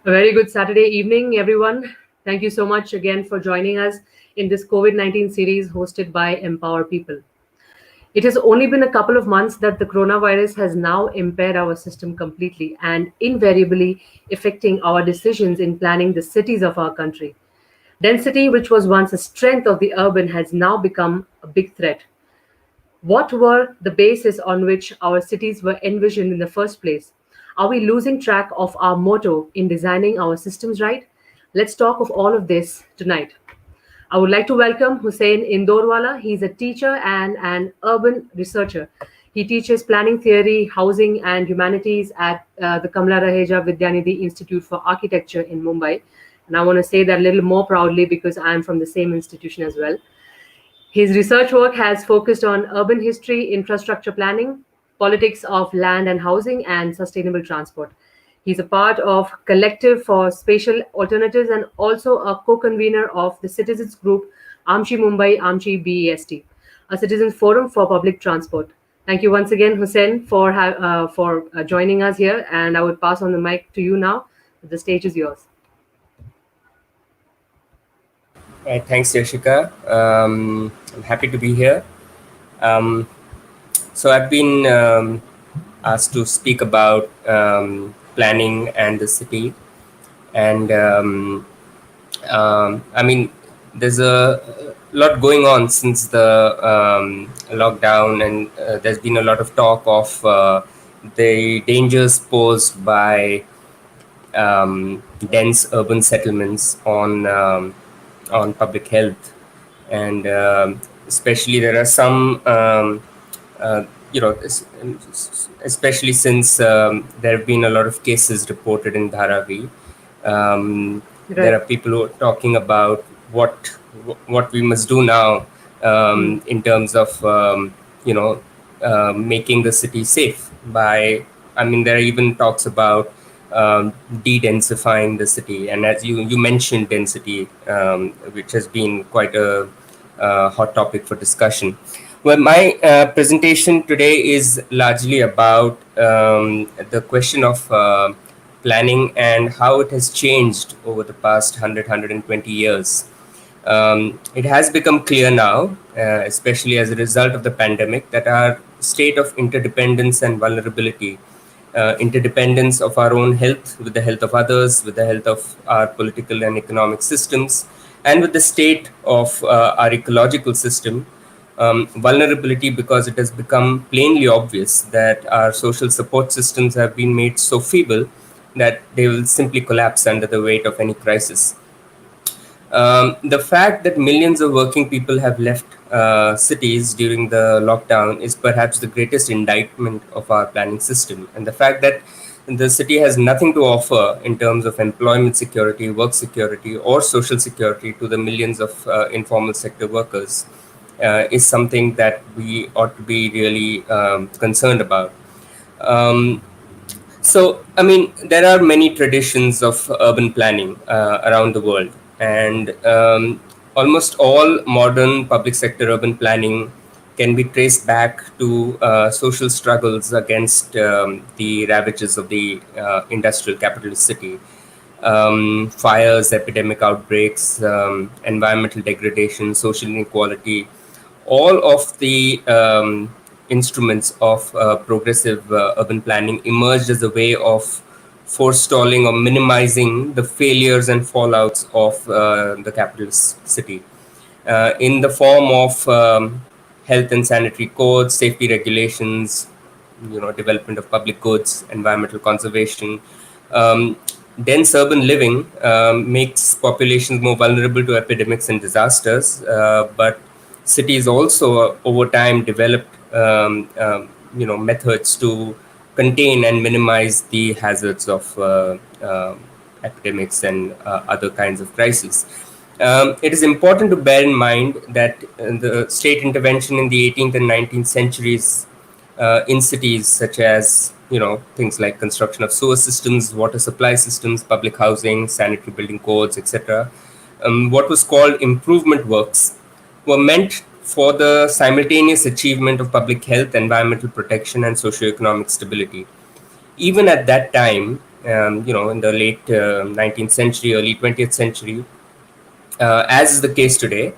A very good Saturday evening, everyone. Thank you so much again for joining us in this COVID 19 series hosted by Empower People. It has only been a couple of months that the coronavirus has now impaired our system completely and invariably affecting our decisions in planning the cities of our country. Density, which was once a strength of the urban, has now become a big threat. What were the bases on which our cities were envisioned in the first place? Are we losing track of our motto in designing our systems right? Let's talk of all of this tonight. I would like to welcome Hussain Indorewala. He's a teacher and an urban researcher. He teaches planning theory, housing, and humanities at the Kamla Raheja Vidyanidhi Institute for Architecture in Mumbai. And I want to say that a little more proudly because I'm from the same institution as well. His research work has focused on urban history, infrastructure planning, politics of land and housing, and sustainable transport. He's a part of Collective for Spatial Alternatives and also a co-convener of the citizens group Amchi Mumbai Amchi BEST, a citizens forum for public transport. Thank you once again, Hussein, for joining us here. And I would pass on the mic to you now. The stage is yours. Right, thanks, Yashika. I'm happy to be here. So I've been asked to speak about planning and the city, and I mean, there's a lot going on since the lockdown, and there's been a lot of talk of the dangers posed by dense urban settlements on public health, and especially there are some especially since there have been a lot of cases reported in Dharavi. There are people who are talking about what we must do now in terms of making the city safe. There are even talks about de-densifying the city, and as you mentioned, density, which has been quite a hot topic for discussion. Well, my presentation today is largely about the question of planning and how it has changed over the past 120 years. It has become clear now, especially as a result of the pandemic, that our state of interdependence and vulnerability, interdependence of our own health with the health of others, with the health of our political and economic systems, and with the state of our ecological system, vulnerability because it has become plainly obvious that our social support systems have been made so feeble that they will simply collapse under the weight of any crisis. The fact that millions of working people have left cities during the lockdown is perhaps the greatest indictment of our planning system. And the fact that the city has nothing to offer in terms of employment security, work security, or social security to the millions of informal sector workers is something that we ought to be really concerned about. There are many traditions of urban planning around the world, and almost all modern public sector urban planning can be traced back to social struggles against the ravages of the industrial capitalist city. Fires, epidemic outbreaks, environmental degradation, social inequality, all of the instruments of progressive urban planning emerged as a way of forestalling or minimizing the failures and fallouts of the capitalist city in the form of health and sanitary codes, safety regulations, development of public goods, environmental conservation. Dense urban living makes populations more vulnerable to epidemics and disasters, but cities also over time developed methods to contain and minimize the hazards of epidemics and other kinds of crises. It is important to bear in mind that the state intervention in the 18th and 19th centuries in cities, such as things like construction of sewer systems, water supply systems, public housing, sanitary building codes, etc., what was called improvement works, were meant for the simultaneous achievement of public health, environmental protection, and socioeconomic stability. Even at that time, in the late 19th century, early 20th century, as is the case today,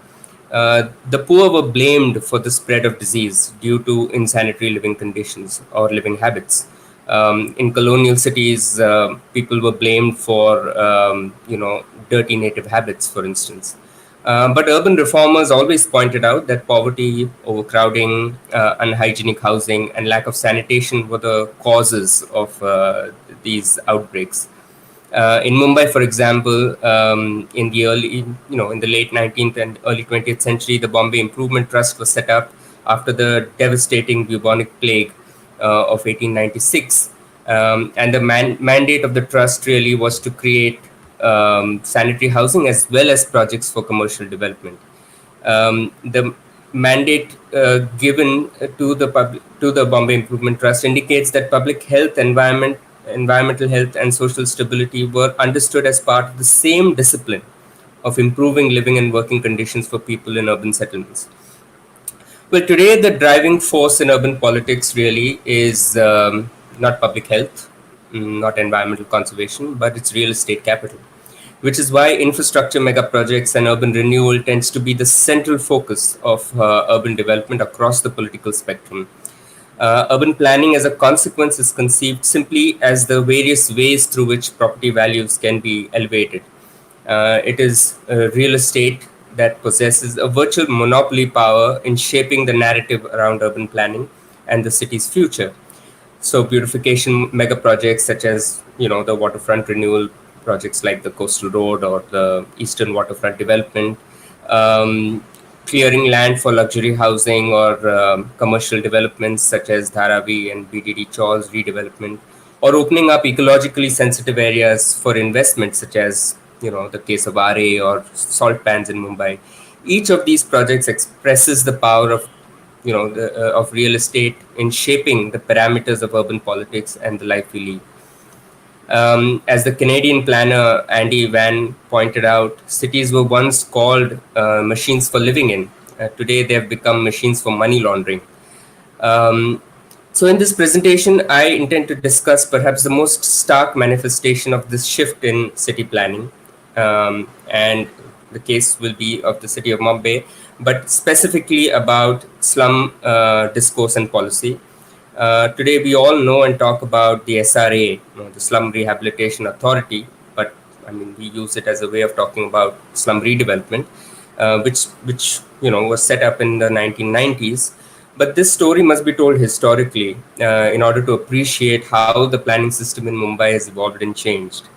the poor were blamed for the spread of disease due to insanitary living conditions or living habits. In colonial cities, people were blamed for, dirty native habits, for instance. But urban reformers always pointed out that poverty, overcrowding, unhygienic housing, and lack of sanitation were the causes of these outbreaks. In Mumbai, for example, in the late 19th and early 20th century, the Bombay Improvement Trust was set up after the devastating bubonic plague of 1896. And the mandate of the trust really was to create sanitary housing as well as projects for commercial development. The mandate given to the Bombay Improvement Trust indicates that public health, environmental health, and social stability were understood as part of the same discipline of improving living and working conditions for people in urban settlements. Well, today the driving force in urban politics really is not public health, not environmental conservation, but it's real estate capital, which is why infrastructure mega projects and urban renewal tends to be the central focus of urban development across the political spectrum. Urban planning, as a consequence, is conceived simply as the various ways through which property values can be elevated. It is real estate that possesses a virtual monopoly power in shaping the narrative around urban planning and the city's future. So beautification mega projects such as the waterfront renewal projects like the Coastal Road or the Eastern Waterfront Development, clearing land for luxury housing or commercial developments such as Dharavi and BDD Chaw's redevelopment, or opening up ecologically sensitive areas for investment such as the case of RA or salt pans in Mumbai. Each of these projects expresses the power of of real estate in shaping the parameters of urban politics and the life we lead. As the Canadian planner Andy Van pointed out, cities were once called machines for living in. Today, they have become machines for money laundering. So in this presentation, I intend to discuss perhaps the most stark manifestation of this shift in city planning. And the case will be of the city of Mumbai, but specifically about slum discourse and policy. Today, we all know and talk about the SRA, the Slum Rehabilitation Authority, but I mean, we use it as a way of talking about slum redevelopment, which was set up in the 1990s. But this story must be told historically in order to appreciate how the planning system in Mumbai has evolved and changed.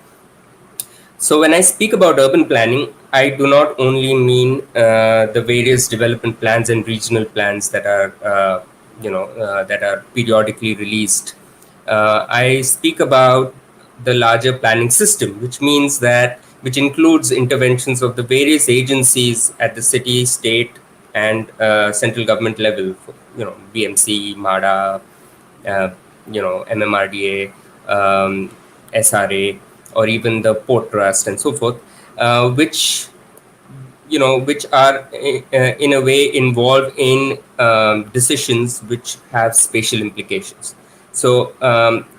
So when I speak about urban planning, I do not only mean the various development plans and regional plans that are that are periodically released. I speak about the larger planning system, which includes interventions of the various agencies at the city, state, and central government level. BMC, MADA, MMRDA, SRA, or even the Port Trust, and so forth, which are in a way involved in decisions which have spatial implications. So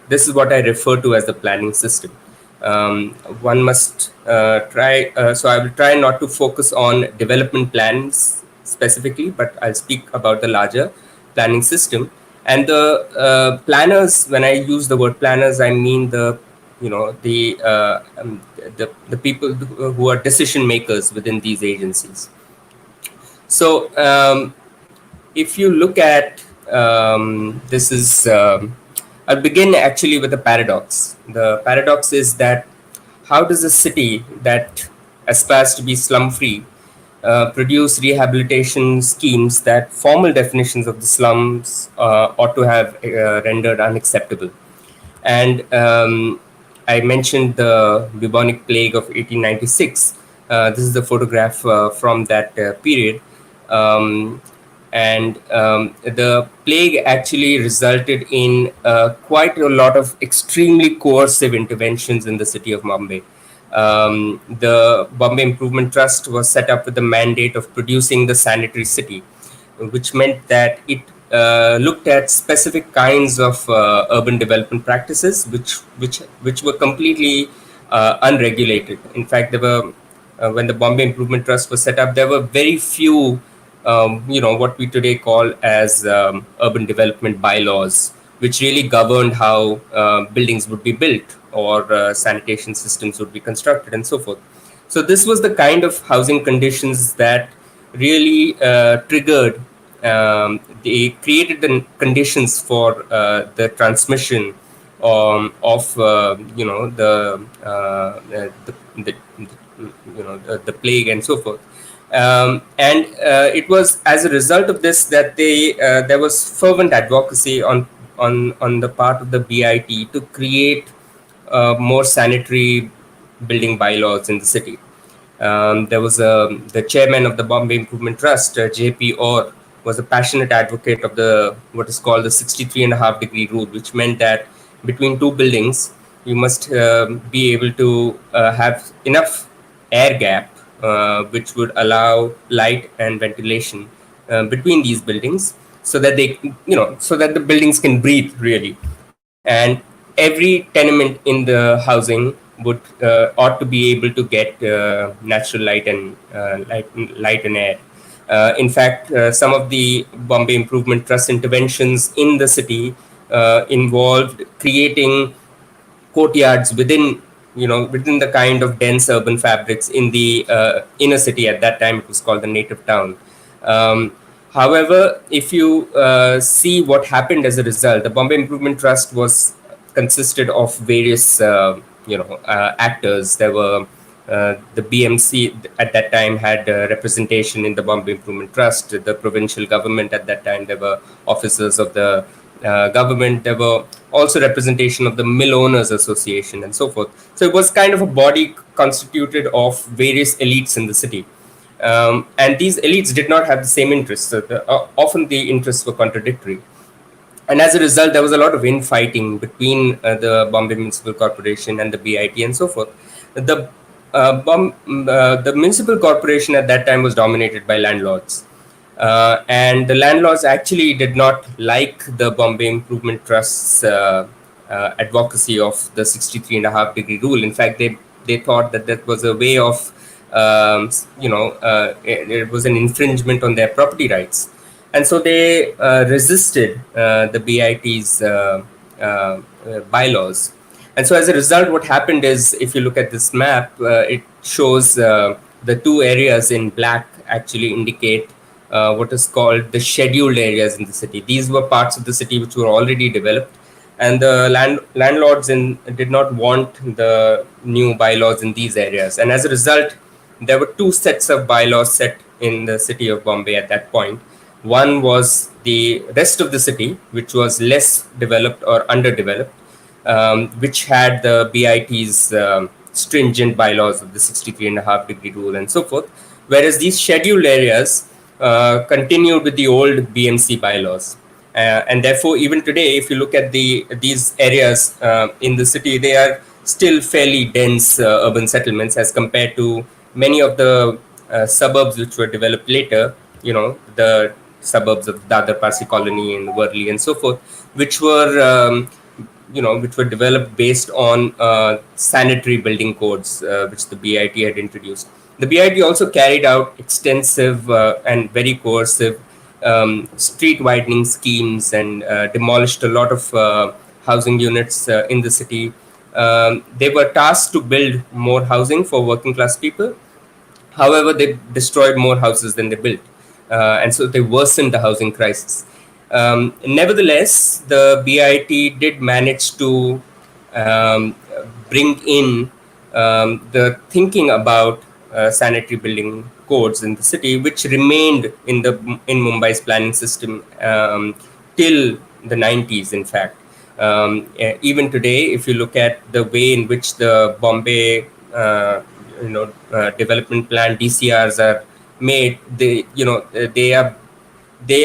this is what I refer to as the planning system. One must try, so I will try not to focus on development plans specifically, but I'll speak about the larger planning system. And the planners, when I use the word planners, I mean the people who are decision makers within these agencies. So if you look at this is I'll begin actually with a paradox. The paradox is that how does a city that aspires to be slum free produce rehabilitation schemes that formal definitions of the slums ought to have rendered unacceptable? And I mentioned the bubonic plague of 1896. This is the photograph from that period. The plague actually resulted in quite a lot of extremely coercive interventions in the city of Mumbai. The Bombay Improvement Trust was set up with the mandate of producing the sanitary city, which meant that it looked at specific kinds of urban development practices, which were completely unregulated. In fact, there were when the Bombay Improvement Trust was set up, there were very few, what we today call as urban development bylaws, which really governed how buildings would be built or sanitation systems would be constructed and so forth. So this was the kind of housing conditions that really triggered. They created the conditions for the transmission of the plague and so forth. And it was as a result of this that there was fervent advocacy on the part of the BIT to create more sanitary building bylaws in the city. There was the chairman of the Bombay Improvement Trust, J.P. Orr, was a passionate advocate of the what is called the 63.5-degree rule, which meant that between two buildings, you must be able to have enough air gap, which would allow light and ventilation between these buildings, so that so that the buildings can breathe really. And every tenement in the housing would ought to be able to get natural light and light and air. In fact, some of the Bombay Improvement Trust interventions in the city involved creating courtyards within the kind of dense urban fabrics in the inner city. At that time, it was called the native town. um, However, if you see what happened as a result, the Bombay Improvement Trust was consisted of various actors. There were the BMC at that time had representation in the Bombay Improvement Trust. The provincial government at that time, there were officers of the government. There were also representation of the Mill Owners Association and so forth. So it was kind of a body constituted of various elites in the city. And these elites did not have the same interests. So often the interests were contradictory. And as a result, there was a lot of infighting between the Bombay Municipal Corporation and the BIT and so forth. The municipal corporation at that time was dominated by landlords. And the landlords actually did not like the Bombay Improvement Trust's advocacy of the 63.5-degree rule. In fact, they thought that was a way of, it was an infringement on their property rights. And so they resisted the BIT's bylaws. And so as a result, what happened is, if you look at this map, it shows the two areas in black actually indicate what is called the scheduled areas in the city. These were parts of the city which were already developed, and the landlords did not want the new bylaws in these areas. And as a result, there were two sets of bylaws set in the city of Bombay at that point. One was the rest of the city, which was less developed or underdeveloped, which had the BIT's stringent bylaws of the 63.5-degree rule and so forth. Whereas these scheduled areas continued with the old BMC bylaws. And therefore, even today, if you look at these areas in the city, they are still fairly dense urban settlements as compared to many of the suburbs which were developed later, the suburbs of Dadar Parsi Colony and Worli and so forth, which were developed based on sanitary building codes, which the BIT had introduced. The BIT also carried out extensive and very coercive street widening schemes and demolished a lot of housing units in the city. They were tasked to build more housing for working class people. However, they destroyed more houses than they built. And so they worsened the housing crisis. Nevertheless, the BIT did manage to bring in the thinking about sanitary building codes in the city, which remained in Mumbai's planning system till the 90s. In fact, even today, if you look at the way in which the Bombay development plan DCRs are made, they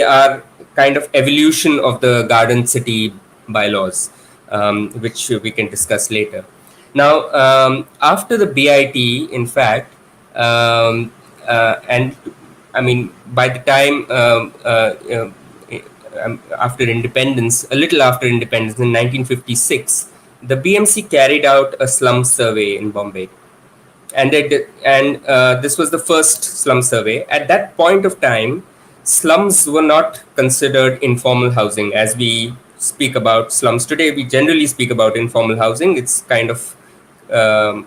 are kind of evolution of the garden city bylaws, which we can discuss later. Now, after the BIT, in fact, and I mean, by the time after independence, a little after independence in 1956, the BMC carried out a slum survey in Bombay, and this was the first slum survey. At that point of time, slums were not considered informal housing as we speak about slums today. We generally speak about informal housing. It's kind of um,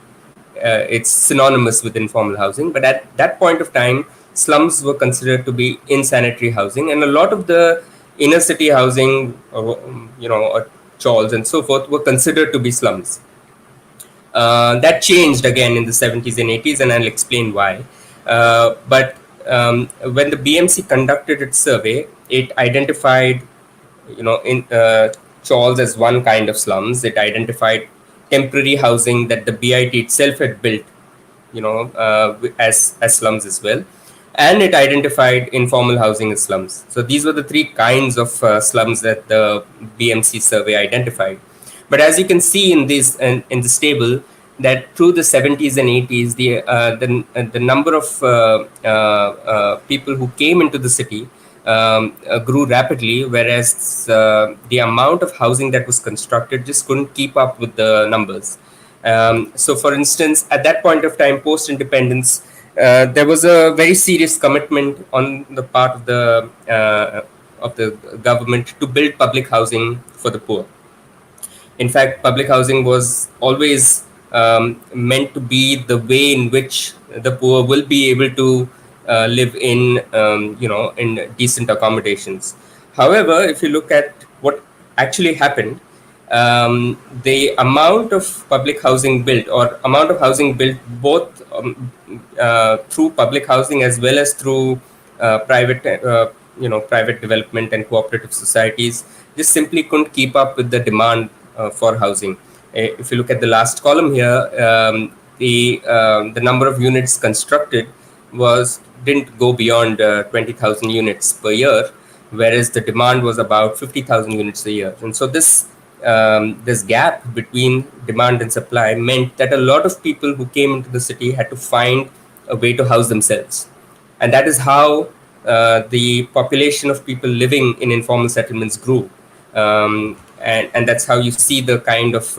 it's synonymous with informal housing, but at that point of time, slums were considered to be insanitary housing, and a lot of the inner city housing, or chawls and so forth, were considered to be slums. That changed again in the 70s and 80s, and I'll explain why. But when the BMC conducted its survey, it identified, in chawls as one kind of slums. It identified temporary housing that the BIT itself had built, as slums as well, and it identified informal housing as slums. So these were the three kinds of slums that the BMC survey identified. But as you can see in this table, that through the 70s and 80s, the number of people who came into the city grew rapidly, whereas the amount of housing that was constructed just couldn't keep up with the numbers. So, for instance, at that point of time, post-independence, there was a very serious commitment on the part of the government to build public housing for the poor. In fact, public housing was always meant to be the way in which the poor will be able to live in decent accommodations. However, if you look at what actually happened, the amount of public housing built, or amount of housing built both through public housing as well as through private development and cooperative societies, just simply couldn't keep up with the demand for housing. If you look at the last column here, the number of units constructed didn't go beyond 20,000 units per year, whereas the demand was about 50,000 units a year. And so this gap between demand and supply meant that a lot of people who came into the city had to find a way to house themselves. And that is how the population of people living in informal settlements grew. And that's how you see the kind of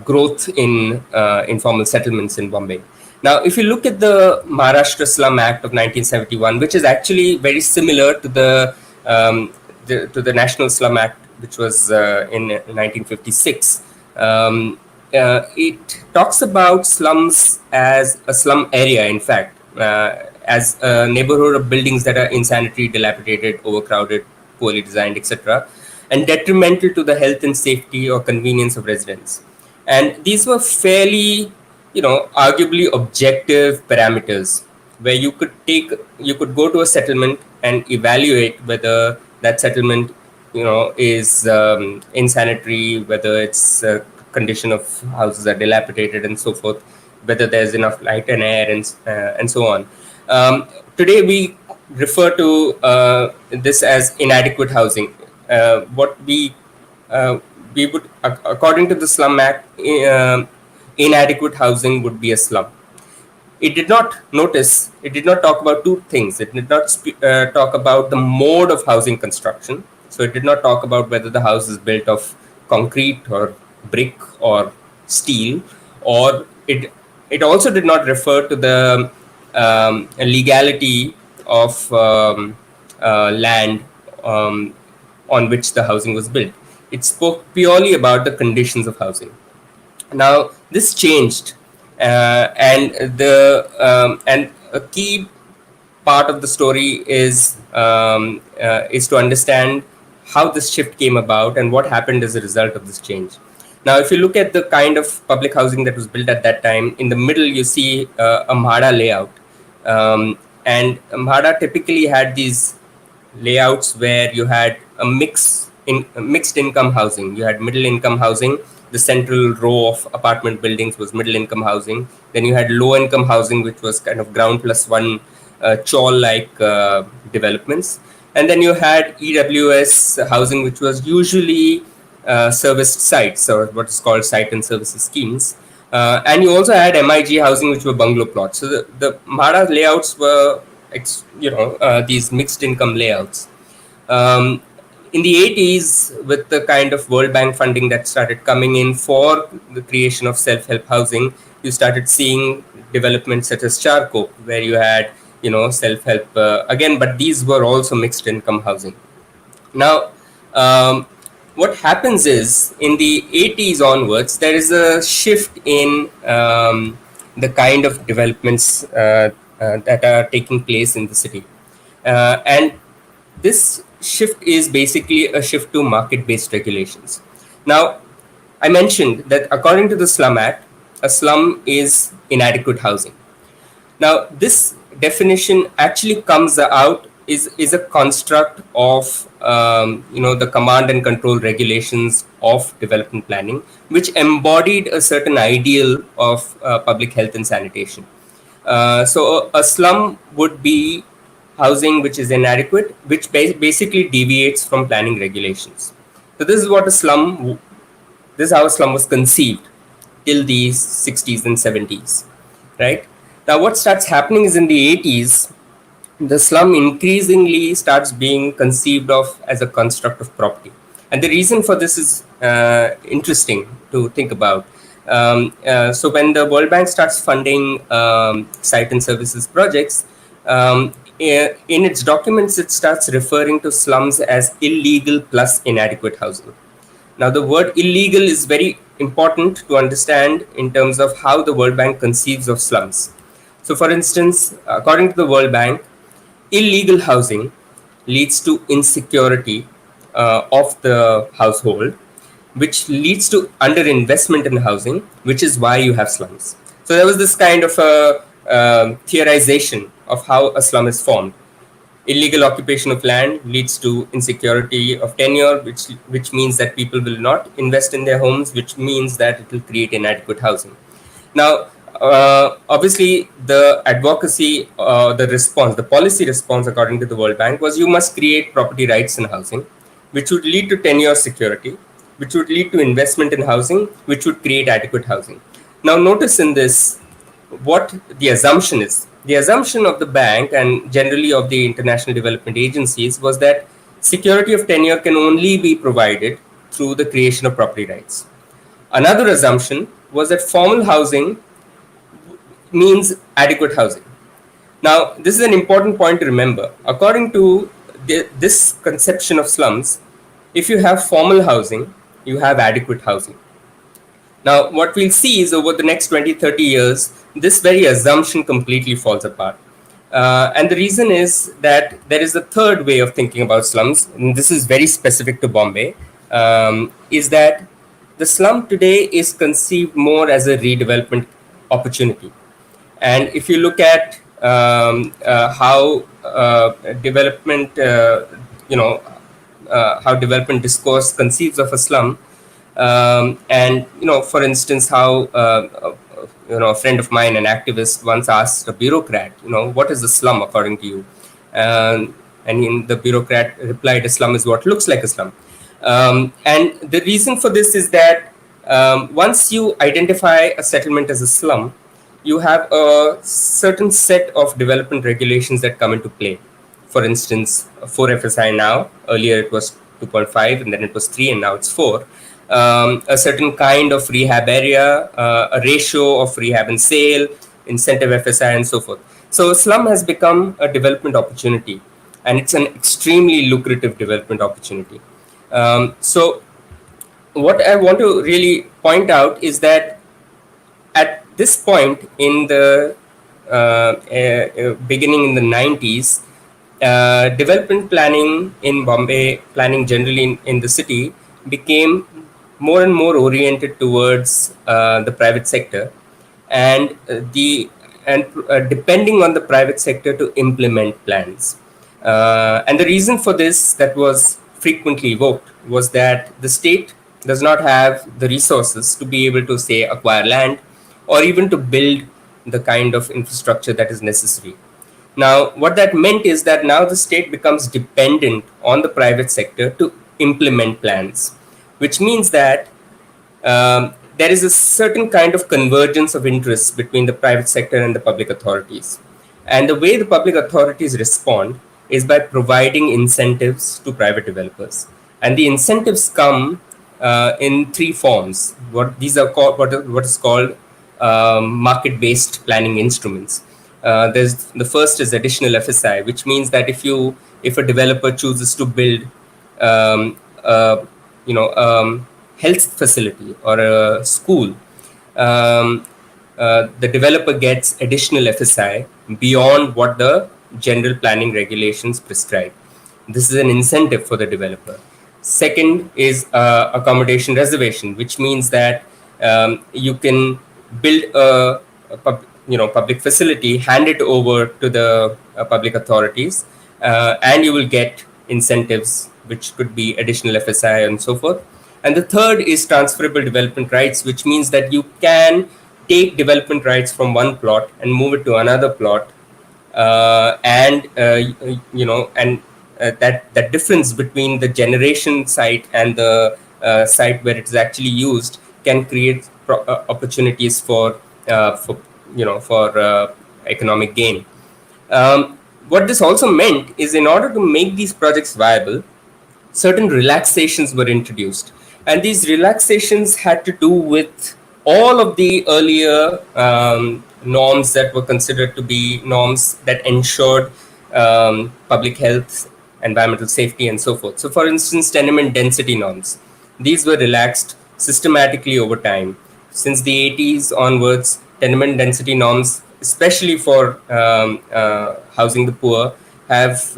growth in informal settlements in Bombay. Now, if you look at the Maharashtra Slum Act of 1971, which is actually very similar to the National Slum Act, which was in 1956, it talks about slums as a slum area, in fact, as a neighborhood of buildings that are insanitary, dilapidated, overcrowded, poorly designed, etc., and detrimental to the health and safety or convenience of residents. And these were fairly, arguably objective parameters where you could go to a settlement and evaluate whether that settlement, is insanitary, whether its condition of houses are dilapidated and so forth, whether there's enough light and air and so on. Today we refer to this as inadequate housing. What we would, according to the Slum Act, inadequate housing would be a slum. It did not talk about two things. It did not talk about the mode of housing construction. So it did not talk about whether the house is built of concrete or brick or steel, or it also did not refer to the legality of land on which the housing was built. It spoke purely about the conditions of housing. Now, this changed, and a key part of the story is to understand how this shift came about and what happened as a result of this change. Now, if you look at the kind of public housing that was built at that time, in the middle you see a Mhada layout, and Mhada typically had these layouts where you had a mixed income housing. You had middle income housing. The central row of apartment buildings was middle income housing. Then you had low income housing, which was kind of ground plus one chawl-like developments. And then you had EWS housing, which was usually serviced sites, or what is called site and services schemes. And you also had MIG housing, which were bungalow plots. So the Mhada layouts were these mixed income layouts. Um, in the 80s, with the kind of World Bank funding that started coming in for the creation of self-help housing, you started seeing developments such as Charco, where you had, self-help again, but these were also mixed income housing. Now, what happens is in the 80s onwards, there is a shift in the kind of developments that are taking place in the city. And this shift is basically a shift to market based regulations. Now, I mentioned that according to the Slum Act, a slum is inadequate housing. Now, this definition actually comes out is a construct of the command and control regulations of development planning, which embodied a certain ideal of public health and sanitation. So a slum would be housing which is inadequate, which basically deviates from planning regulations. So this is what a slum. This is how a slum was conceived till the 60s and 70s, right? Now, what starts happening is in the 80s, the slum increasingly starts being conceived of as a construct of property. And the reason for this is interesting to think about. So when the World Bank starts funding site and services projects, in its documents, it starts referring to slums as illegal plus inadequate housing. Now, the word illegal is very important to understand in terms of how the World Bank conceives of slums. So, for instance, according to the World Bank, illegal housing leads to insecurity of the household, which leads to underinvestment in housing, which is why you have slums. So, there was this kind of a theorization of how a slum is formed. Illegal occupation of land leads to insecurity of tenure, which means that people will not invest in their homes, which means that it will create inadequate housing. Now, obviously, the advocacy, the policy response, according to the World Bank, was you must create property rights in housing, which would lead to tenure security, which would lead to investment in housing, which would create adequate housing. Now, notice in this what the assumption is. The assumption of the bank and generally of the international development agencies was that security of tenure can only be provided through the creation of property rights. Another assumption was that formal housing means adequate housing. Now, this is an important point to remember. According to this conception of slums, if you have formal housing, you have adequate housing. Now, what we'll see is over the next 20, 30 years, this very assumption completely falls apart. And the reason is that there is a third way of thinking about slums, and this is very specific to Bombay, is that the slum today is conceived more as a redevelopment opportunity. And if you look at how development, how development discourse conceives of a slum, and for instance, how a friend of mine, an activist, once asked a bureaucrat, what is a slum according to you? And the bureaucrat replied, a slum is what looks like a slum. And the reason for this is that once you identify a settlement as a slum, you have a certain set of development regulations that come into play. For instance, 4 FSI now, earlier it was 2.5, and then it was 3, and now it's 4. A certain kind of rehab area, a ratio of rehab and sale, incentive FSI, and so forth. So slum has become a development opportunity, and it's an extremely lucrative development opportunity. So what I want to really point out is that at this point in the beginning in the 90s, development planning in Bombay, planning generally in the city, became more and more oriented towards the private sector, and depending on the private sector to implement plans. And the reason for this that was frequently evoked was that the state does not have the resources to be able to, say, acquire land or even to build the kind of infrastructure that is necessary. Now, what that meant is that now the state becomes dependent on the private sector to implement plans, which means that there is a certain kind of convergence of interests between the private sector and the public authorities. And the way the public authorities respond is by providing incentives to private developers. And the incentives come in three forms. What these are called, what is called market-based planning instruments. There's the first is additional FSI, which means that if a developer chooses to build um, uh, health facility or a school, um, the developer gets additional FSI beyond what the general planning regulations prescribe. This is an incentive for the developer. Second is accommodation reservation, which means that you can build public facility, hand it over to the public authorities, and you will get incentives, which could be additional FSI and so forth. And the third is transferable development rights, which means that you can take development rights from one plot and move it to another plot, and that difference between the generation site and the site where it is actually used can create opportunities for economic gain. What this also meant is, in order to make these projects viable, certain relaxations were introduced. And these relaxations had to do with all of the earlier norms that were considered to be norms that ensured public health, environmental safety, and so forth. So, for instance, tenement density norms. These were relaxed systematically over time. Since the 80s onwards, tenement density norms, especially for housing the poor, have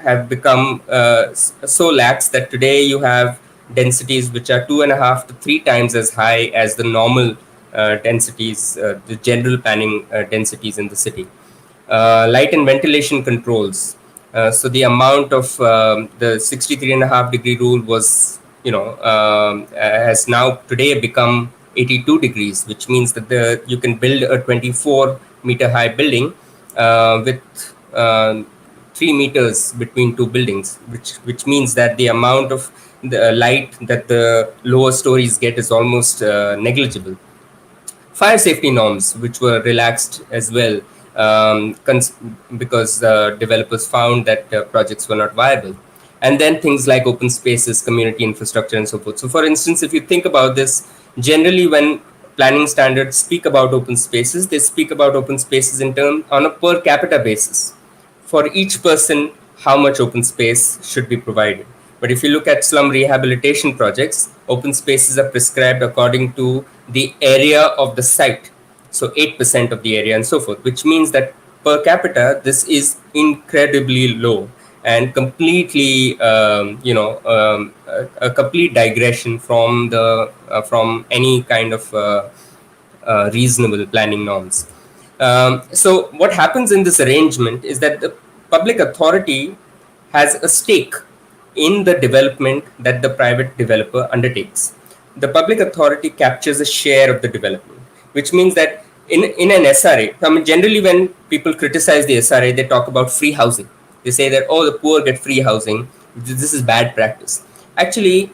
have become so lax that today you have densities which are 2.5 to 3 times as high as the normal densities, the general planning densities in the city. Light and ventilation controls. So the amount of the 63.5-degree rule was, has now today become 82 degrees, which means that you can build a 24-meter high building with 3 meters between two buildings, which means that the amount of the light that the lower stories get is almost negligible. Fire safety norms, which were relaxed as well, because developers found that projects were not viable. And then things like open spaces, community infrastructure, and so forth. So, for instance, if you think about this, generally when planning standards speak about open spaces, they speak about open spaces on a per capita basis. For each person, how much open space should be provided. But if you look at slum rehabilitation projects, open spaces are prescribed according to the area of the site. So 8% of the area and so forth, which means that per capita, this is incredibly low and completely, a complete digression from any kind of reasonable planning norms. So what happens in this arrangement is that the public authority has a stake in the development that the private developer undertakes. The public authority captures a share of the development, which means that in an SRA, I mean, generally when people criticize the SRA, they talk about free housing. They say that, oh, the poor get free housing. This is bad practice. Actually,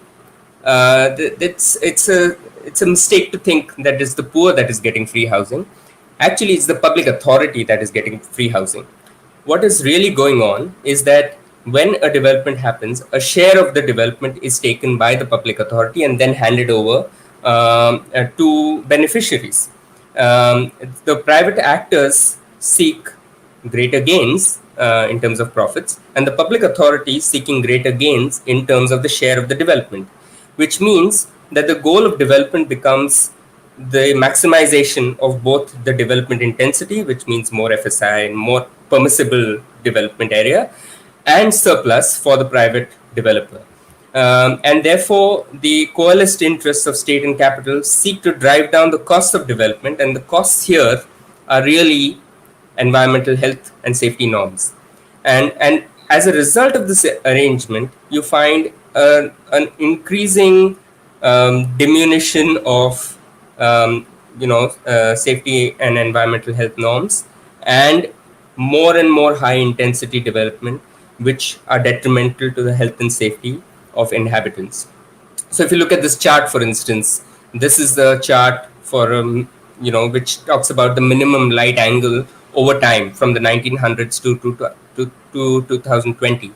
it's a mistake to think that it's the poor that is getting free housing. Actually, it's the public authority that is getting free housing. What is really going on is that when a development happens, a share of the development is taken by the public authority and then handed over to beneficiaries. The private actors seek greater gains in terms of profits, and the public authority is seeking greater gains in terms of the share of the development, which means that the goal of development becomes the maximization of both the development intensity, which means more FSI and more permissible development area, and surplus for the private developer. And therefore, the coalesced interests of state and capital seek to drive down the cost of development, and the costs here are really environmental, health, and safety norms. And as a result of this arrangement, you find an increasing diminution of safety and environmental health norms, and more high intensity development, which are detrimental to the health and safety of inhabitants. So if you look at this chart, for instance, this is the chart for which talks about the minimum light angle over time from the 1900s to 2020.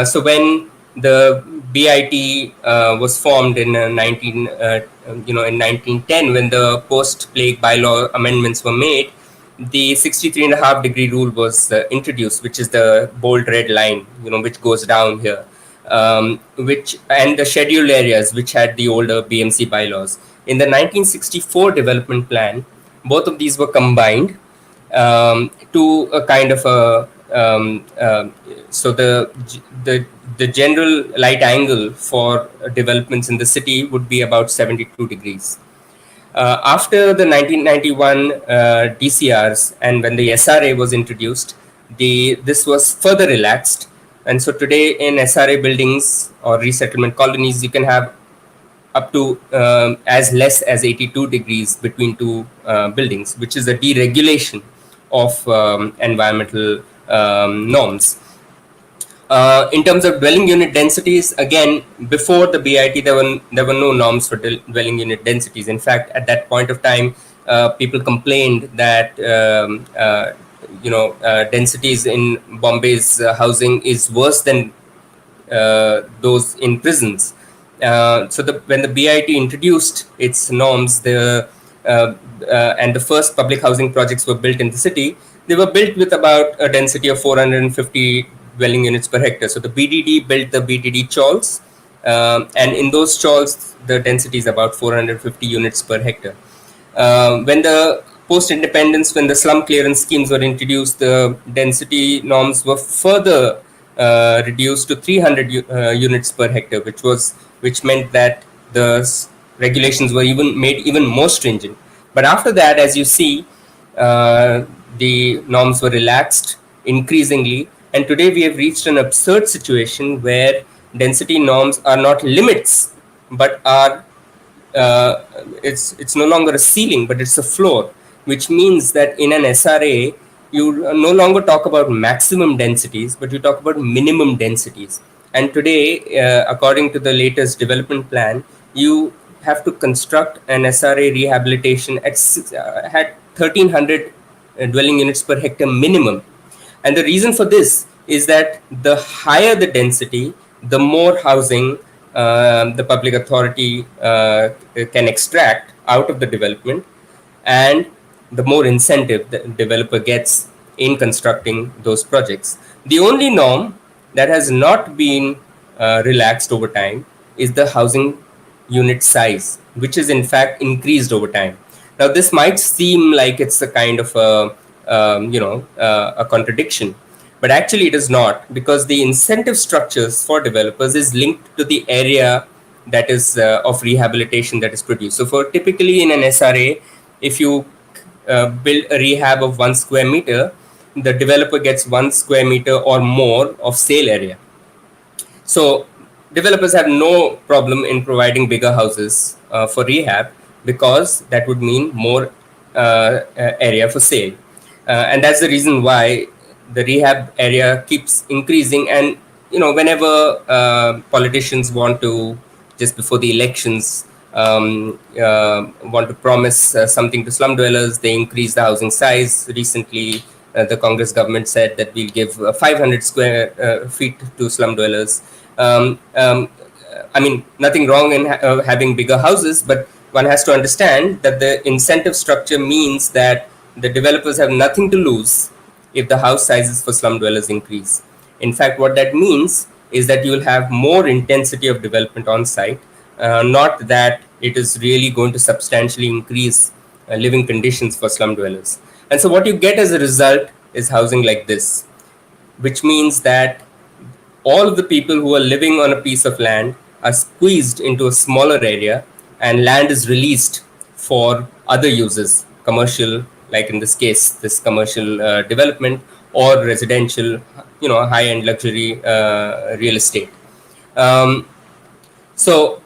So when the BIT was formed in in 1910, when the post-plague bylaw amendments were made, the 63.5-degree rule was introduced, which is the bold red line, which goes down here, which and the scheduled areas, which had the older BMC bylaws. In the 1964 development plan, both of these were combined to a kind of a so the general light angle for developments in the city would be about 72 degrees. After the 1991 DCRs and when the SRA was introduced, this was further relaxed. And so today in SRA buildings or resettlement colonies, you can have up to as less as 82 degrees between two buildings, which is a deregulation of environmental norms. In terms of dwelling unit densities, again, before the BIT, there were no norms for dwelling unit densities. In fact, at that point of time, people complained that densities in Bombay's housing is worse than those in prisons. When the BIT introduced its norms, and the first public housing projects were built in the city, they were built with about a density of 450 dwelling units per hectare. So the BDD built the BDD chawls, and in those chawls, the density is about 450 units per hectare. When the post-independence, when the slum clearance schemes were introduced, the density norms were further reduced to 300 units per hectare, which meant that the regulations were made even more stringent. But after that, as you see, the norms were relaxed increasingly, and today we have reached an absurd situation where density norms are not limits, but are it's no longer a ceiling, but it's a floor, which means that in an SRA, you no longer talk about maximum densities, but you talk about minimum densities. And today, according to the latest development plan, you have to construct an SRA rehabilitation at 1,300 dwelling units per hectare minimum. And the reason for this is that the higher the density, the more housing the public authority can extract out of the development, and the more incentive the developer gets in constructing those projects. The only norm that has not been relaxed over time is the housing unit size, which is in fact increased over time. Now, this might seem like it's a kind of a contradiction, but actually it is not, because the incentive structures for developers is linked to the area that is of rehabilitation that is produced. So for typically in an SRA, if you build a rehab of 1 square meter, the developer gets 1 square meter or more of sale area. So developers have no problem in providing bigger houses for rehab, because that would mean more area for sale. And that's the reason why the rehab area keeps increasing. And, whenever politicians want to, just before the elections, want to promise something to slum dwellers, they increase the housing size. Recently, the Congress government said that we'll give 500 square feet to slum dwellers. I mean, nothing wrong in having bigger houses, but one has to understand that the incentive structure means that the developers have nothing to lose if the house sizes for slum dwellers increase. In fact, what that means is that you will have more intensity of development on site, not that it is really going to substantially increase living conditions for slum dwellers. And so what you get as a result is housing like this, which means that all of the people who are living on a piece of land are squeezed into a smaller area, and land is released for other uses, commercial, like in this case, this commercial development, or residential, high-end luxury real estate. So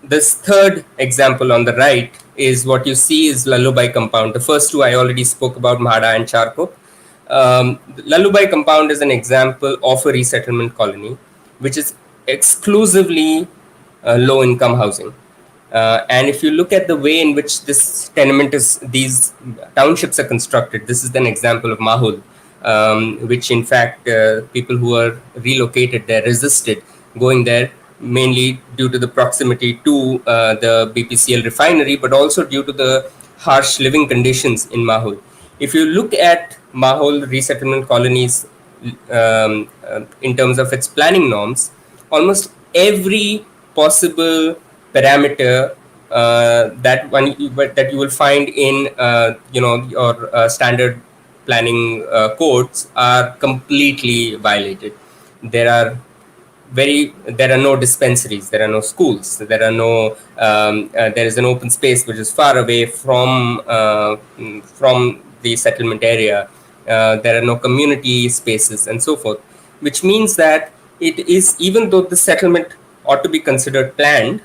this third example on the right is what you see is Lalubhai compound. The first two I already spoke about, Mahada and Charkop. Lalubhai compound is an example of a resettlement colony, which is exclusively low-income housing. And if you look at the way in which these townships are constructed, this is an example of Mahul, which in fact people who are relocated there resisted going there, mainly due to the proximity to the BPCL refinery, but also due to the harsh living conditions in Mahul. If you look at Mahul resettlement colonies in terms of its planning norms, almost every possible parameter that you will find in your standard planning codes are completely violated. There are no dispensaries, there are no schools, there is an open space which is far away from the settlement area. There are no community spaces and so forth, which means that it is, even though the settlement ought to be considered planned,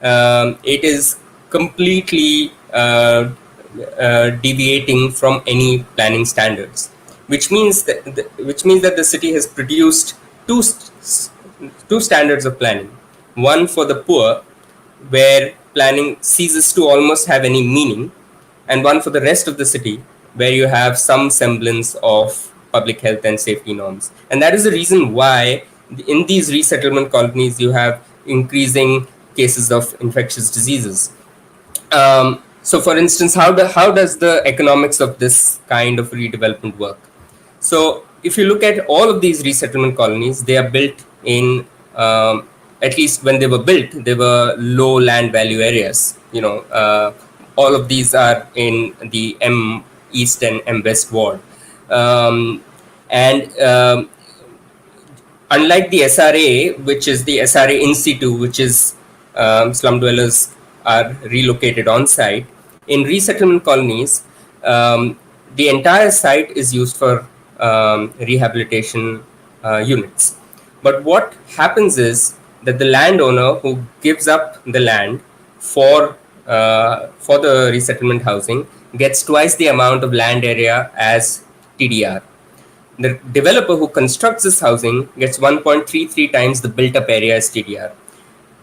it is completely deviating from any planning standards, which means that the city has produced two standards of planning: one for the poor, where planning ceases to almost have any meaning, and one for the rest of the city, where you have some semblance of public health and safety norms. And that is the reason why in these resettlement colonies you have increasing cases of infectious diseases. So, for instance, how does the economics of this kind of redevelopment work? So, if you look at all of these resettlement colonies, they are built in, at least when they were built, they were low land value areas. All of these are in the M East and M West ward. And unlike the SRA, which is the SRA in situ, which is slum dwellers are relocated on site, in resettlement colonies, the entire site is used for rehabilitation units. But what happens is that the landowner who gives up the land for the resettlement housing gets twice the amount of land area as TDR. The developer who constructs this housing gets 1.33 times the built up area as TDR.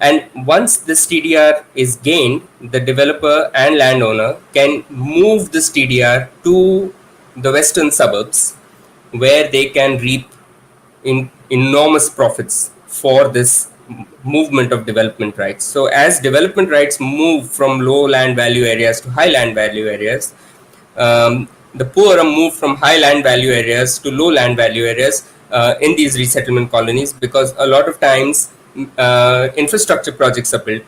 And once this TDR is gained, the developer and landowner can move this TDR to the western suburbs, where they can reap enormous profits for this movement of development rights. So as development rights move from low land value areas to high land value areas, the poor are moved from high land value areas to low land value areas in these resettlement colonies, because a lot of times infrastructure projects are built,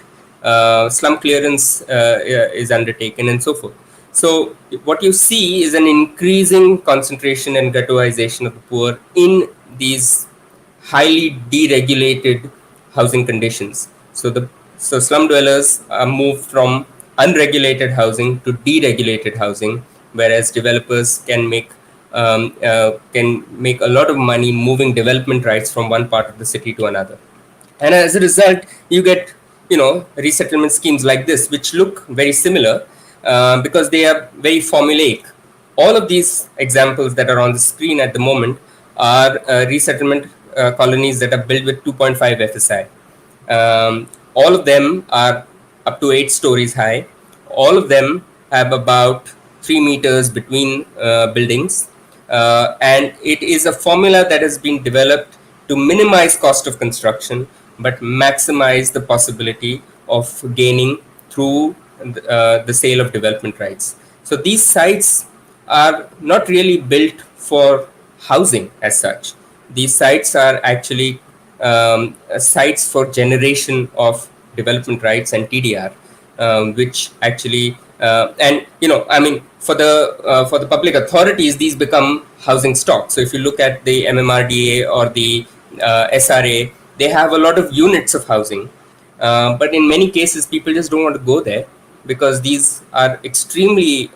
slum clearance is undertaken, and so forth. So what you see is an increasing concentration and ghettoization of the poor in these highly deregulated housing conditions. So slum dwellers are moved from unregulated housing to deregulated housing, whereas developers can make a lot of money moving development rights from one part of the city to another. And as a result, you get resettlement schemes like this, which look very similar because they are very formulaic. All of these examples that are on the screen at the moment are resettlement colonies that are built with 2.5 FSI. All of them are up to 8 stories high. All of them have about 3 meters between buildings. And it is a formula that has been developed to minimize cost of construction, but maximize the possibility of gaining through the sale of development rights. So these sites are not really built for housing as such. These sites are actually sites for generation of development rights and TDR, which actually for the public authorities, these become housing stock. So if you look at the MMRDA or the SRA, they have a lot of units of housing, but in many cases people just don't want to go there because these are extremely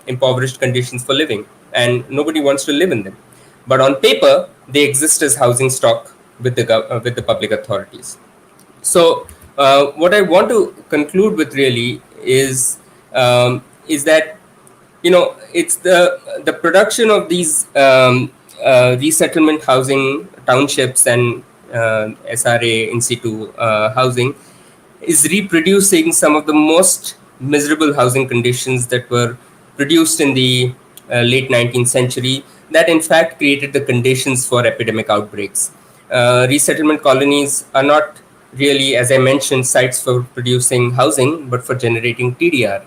impoverished conditions for living and nobody wants to live in them. But on paper, they exist as housing stock with the public authorities. So what I want to conclude with really is that it's the production of these resettlement housing townships and SRA in situ housing is reproducing some of the most miserable housing conditions that were produced in the late 19th century, that in fact created the conditions for epidemic outbreaks. Resettlement colonies are not really, as I mentioned, sites for producing housing, but for generating TDR.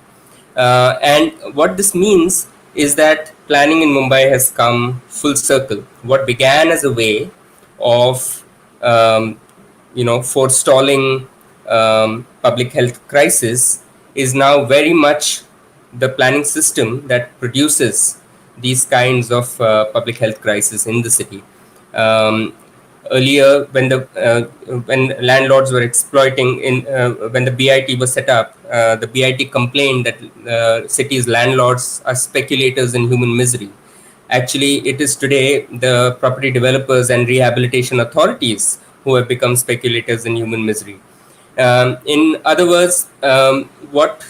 And what this means is that planning in Mumbai has come full circle. What began as a way of um, forestalling public health crisis is now very much the planning system that produces these kinds of public health crisis in the city. Um, Earlier, when landlords were exploiting when the BIT was set up, the BIT complained that cities' landlords are speculators in human misery. Actually, it is today the property developers and rehabilitation authorities who have become speculators in human misery. In other words, what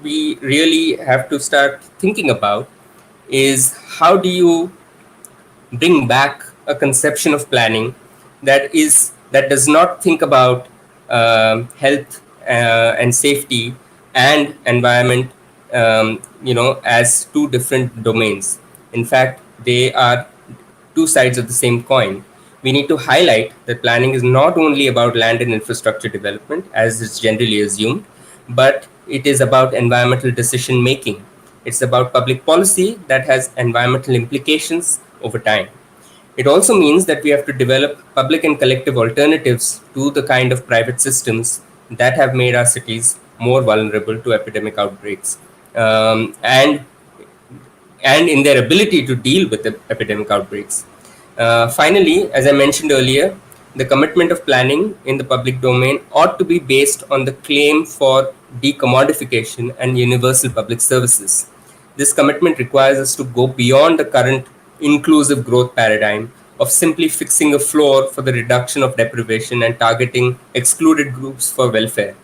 we really have to start thinking about is how do you bring back a conception of planning that does not think about health and safety and environment, as two different domains. In fact, they are two sides of the same coin. We need to highlight that planning is not only about land and infrastructure development, as is generally assumed, but it is about environmental decision making. It's about public policy that has environmental implications over time. It also means that we have to develop public and collective alternatives to the kind of private systems that have made our cities more vulnerable to epidemic outbreaks. And in their ability to deal with the epidemic outbreaks. Finally, as I mentioned earlier, the commitment of planning in the public domain ought to be based on the claim for decommodification and universal public services. This commitment requires us to go beyond the current inclusive growth paradigm of simply fixing a floor for the reduction of deprivation and targeting excluded groups for welfare.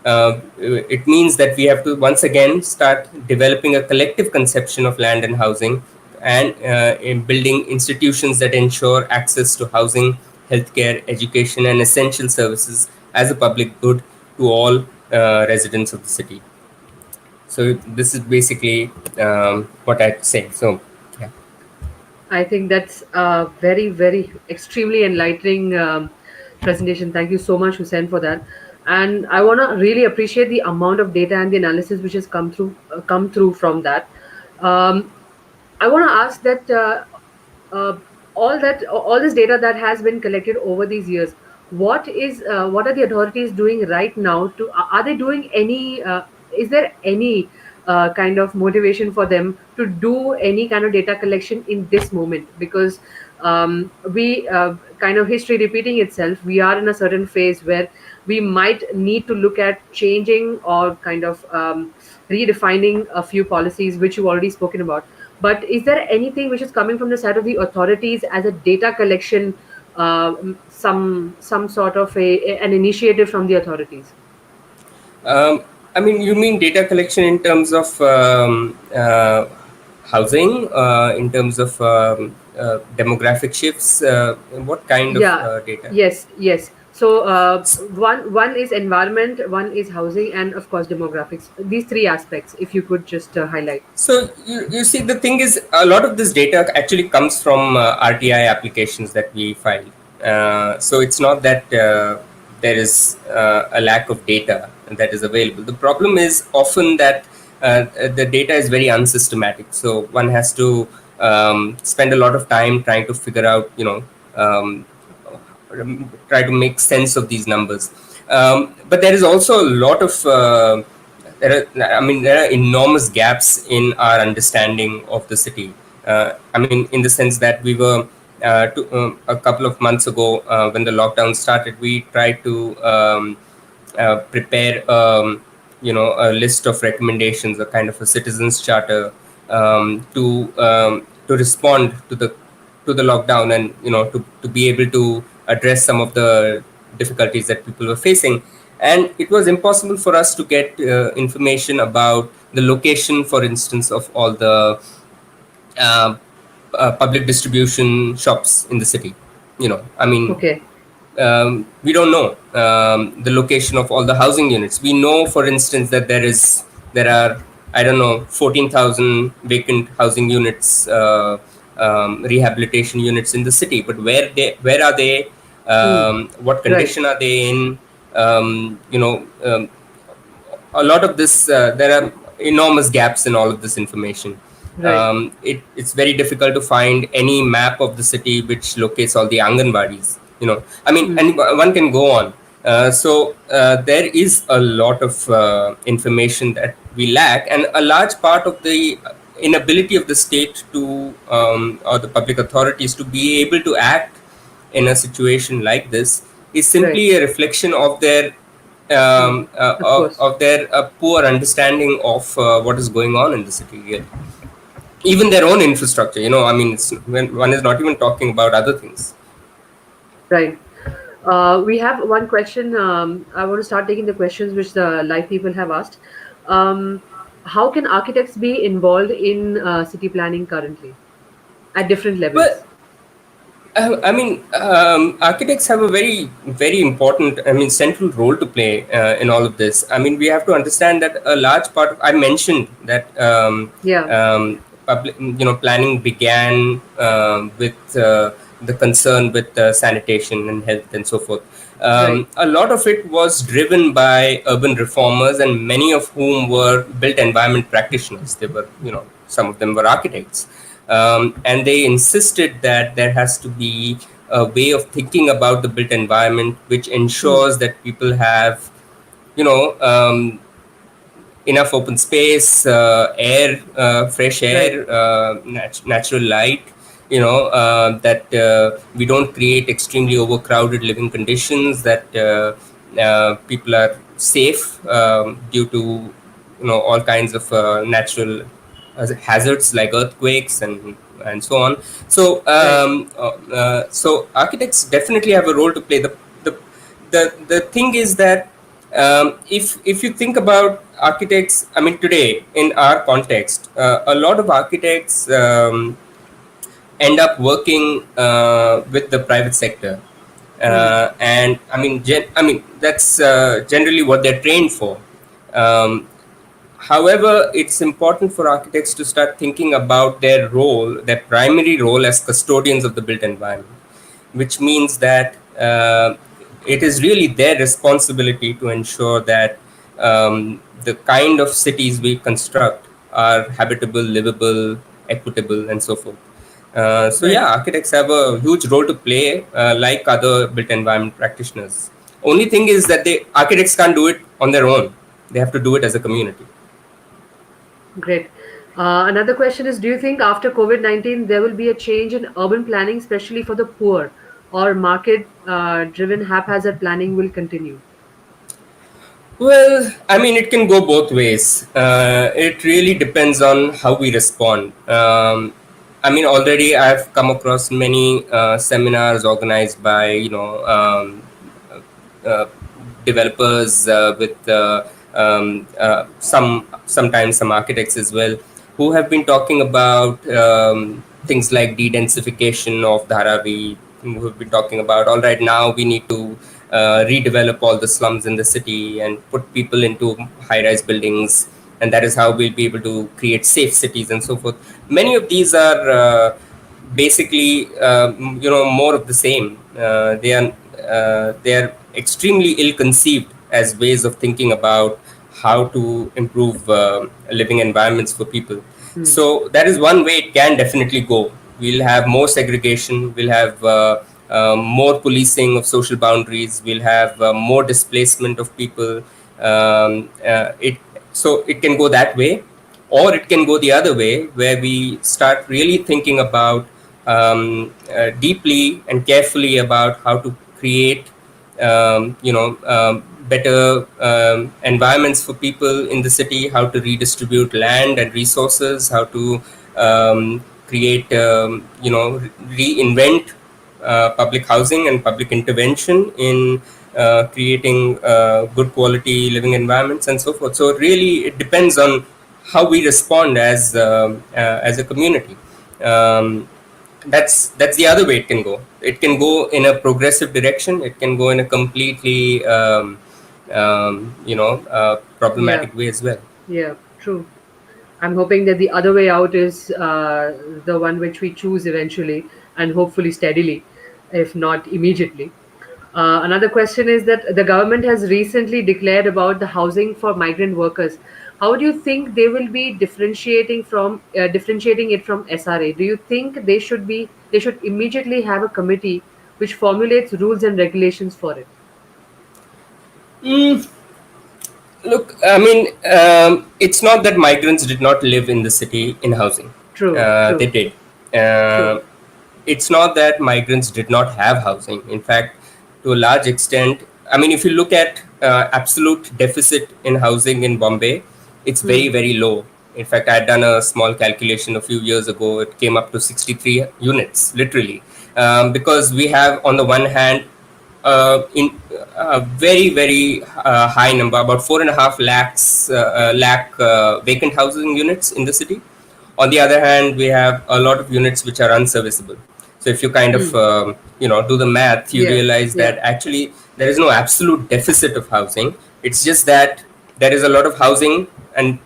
It means that we have to once again start developing a collective conception of land and housing, and in building institutions that ensure access to housing, healthcare, education, and essential services as a public good to all residents of the city. So this is basically what I'd say. So yeah. I think that's a very, very extremely enlightening presentation. Thank you so much, Hussein, for that. And I want to really appreciate the amount of data and the analysis which has come through from that. Um, I want to ask that uh, all this data that has been collected over these years, what are the authorities doing right now to are they doing any is there any kind of motivation for them to do any kind of data collection in this moment? Because we kind of history repeating itself, we are in a certain phase where we might need to look at changing or kind of redefining a few policies which you've already spoken about. But is there anything which is coming from the side of the authorities as a data collection, some sort of an initiative from the authorities? I mean, you mean data collection in terms of housing, in terms of demographic shifts? What kind of Yeah. data? Yes. Yes. So one is environment, one is housing, and of course demographics. These three aspects, if you could just highlight. So you see, the thing is, a lot of this data actually comes from RTI applications that we file. So it's not that there is a lack of data that is available. The problem is often that the data is very unsystematic. So one has to spend a lot of time trying to figure out, try to make sense of these numbers. But there is also a lot of there are enormous gaps in our understanding of the city. I mean, in the sense that we were a couple of months ago when the lockdown started, we tried to prepare a list of recommendations, a kind of a citizens charter, to respond to the lockdown, and to be able to address some of the difficulties that people were facing. And it was impossible for us to get information about the location, for instance, of all the uh, public distribution shops in the city. I mean, Okay. we don't know the location of all the housing units. We know, for instance, that there are, I don't know, 14,000 vacant housing units, rehabilitation units in the city. But where are they? Hmm. What Right. condition are they in? You know, a lot of this, there are enormous gaps in all of this information. Right. It's very difficult to find any map of the city which locates all the Anganwadis. I mean, Hmm. and one can go on. So there is a lot of information that we lack, and a large part of the inability of the state to or the public authorities to be able to act in a situation like this is Right. simply a reflection of their Hmm. Of course. poor understanding of what is going on in the city. Really, even their own infrastructure. I mean, when one is not even talking about other things. Right. We have one question. I want to start taking the questions which the live people have asked. Um, how can architects be involved in city planning currently at different But levels? I mean, architects have a very, very important, I mean, central role to play in all of this. I mean, we have to understand that a large part I mentioned that Yeah. planning began with the concern with sanitation and health and so forth. Right. A lot of it was driven by urban reformers, and many of whom were built environment practitioners. They were, some of them were architects, and they insisted that there has to be a way of thinking about the built environment which Hmm. ensures that people have, you know, enough open space, air, fresh Right. air, natural light. That we don't create extremely overcrowded living conditions. That people are safe due to all kinds of natural hazards like earthquakes and so on. Right. So architects definitely have a role to play. The thing is that if you think about architects, I mean, today in our context, a lot of architects end up working with the private sector, Hmm. and I mean, that's generally what they're trained for. Um, However, it's important for architects to start thinking about their role, their primary role as custodians of the built environment, which means that it is really their responsibility to ensure that the kind of cities we construct are habitable, livable, equitable, and so forth. So Right. yeah, architects have a huge role to play, like other built environment practitioners. Only thing is that architects can't do it on their own. They have to do it as a community. Great. Another question is, do you think after COVID-19 there will be a change in urban planning, especially for the poor, or market driven haphazard planning will continue? Well, I mean, it can go both ways. It really depends on how we respond. I mean, already I've come across many seminars organized by, uh, developers with sometimes some architects as well, who have been talking about things like de-densification of Dharavi, who have been talking about, all right, now we need to redevelop all the slums in the city and put people into high-rise buildings, and that is how we'll be able to create safe cities and so forth. Many of these are basically more of the same. They are extremely ill-conceived as ways of thinking about how to improve living environments for people. Hmm. So that is one way it can definitely go. We'll have more segregation. We'll have more policing of social boundaries. We'll have more displacement of people. It can go that way, or it can go the other way, where we start really thinking about deeply and carefully about how to create better environments for people in the city, how to redistribute land and resources, how to create reinvent public housing and public intervention in creating good quality living environments and so forth. So really, it depends on how we respond as a community. Um, that's the other way it can go. It can go in a progressive direction. It can go in a completely Yeah, problematic way as well. yeah, true. I'm hoping that the other way out is the one which we choose eventually and hopefully steadily, if not immediately. Another question is that the government has recently declared about the housing for migrant workers. How do you think they will be differentiating it from SRA? Do you think they should immediately have a committee which formulates rules and regulations for it? Mm, Look, I mean, it's not that migrants did not live in the city in housing. True, They true, did. true. It's not that migrants did not have housing. In fact, to a large extent, I mean, if you look at absolute deficit in housing in Bombay, it's Hmm. very, very low. In fact, I had done a small calculation a few years ago. It came up to 63 units, literally. Because we have, on the one hand, in a very very high number, about 4.5 lakh vacant housing units in the city. On the other hand, we have a lot of units which are unserviceable. So if you kind of Hmm. do the math, you Yeah, realize yeah. that actually there is no absolute deficit of housing. It's just that there is a lot of housing and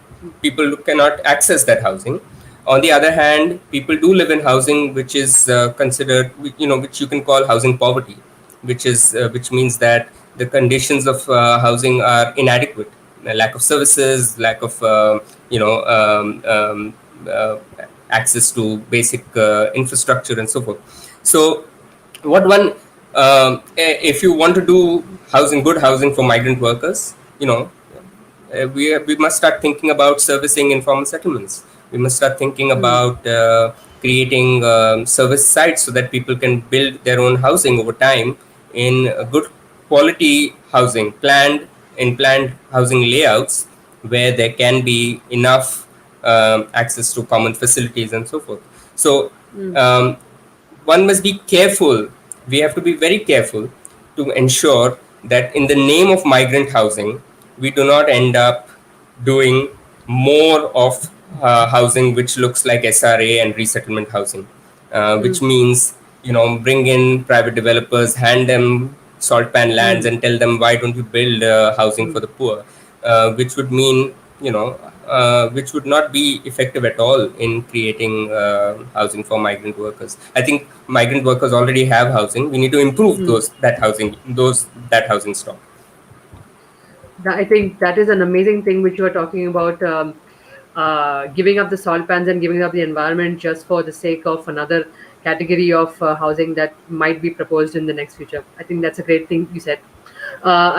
people cannot access that housing. On the other hand, people do live in housing which is considered, which you can call housing poverty, which means that the conditions of housing are inadequate. Lack of services, lack of uh, access to basic infrastructure and so forth. So what one if you want to do good housing for migrant workers, we must start thinking about servicing informal settlements. We must start thinking Hmm. about creating service sites so that people can build their own housing over time in a good quality housing, planned housing layouts where there can be enough access to common facilities and so forth. So Hmm. um, one must be careful. We have to be very careful to ensure that in the name of migrant housing, we do not end up doing more of housing which looks like SRA and resettlement housing, Hmm. which means, bring in private developers, hand them salt pan lands, Hmm. and tell them, why don't you build housing Hmm. for the poor, which would mean, which would not be effective at all in creating housing for migrant workers. I think migrant workers already have housing. We need to improve Hmm. that housing stock. I think that is an amazing thing which you are talking about. Giving up the salt pans and giving up the environment just for the sake of another category of housing that might be proposed in the next future. I think that's a great thing you said.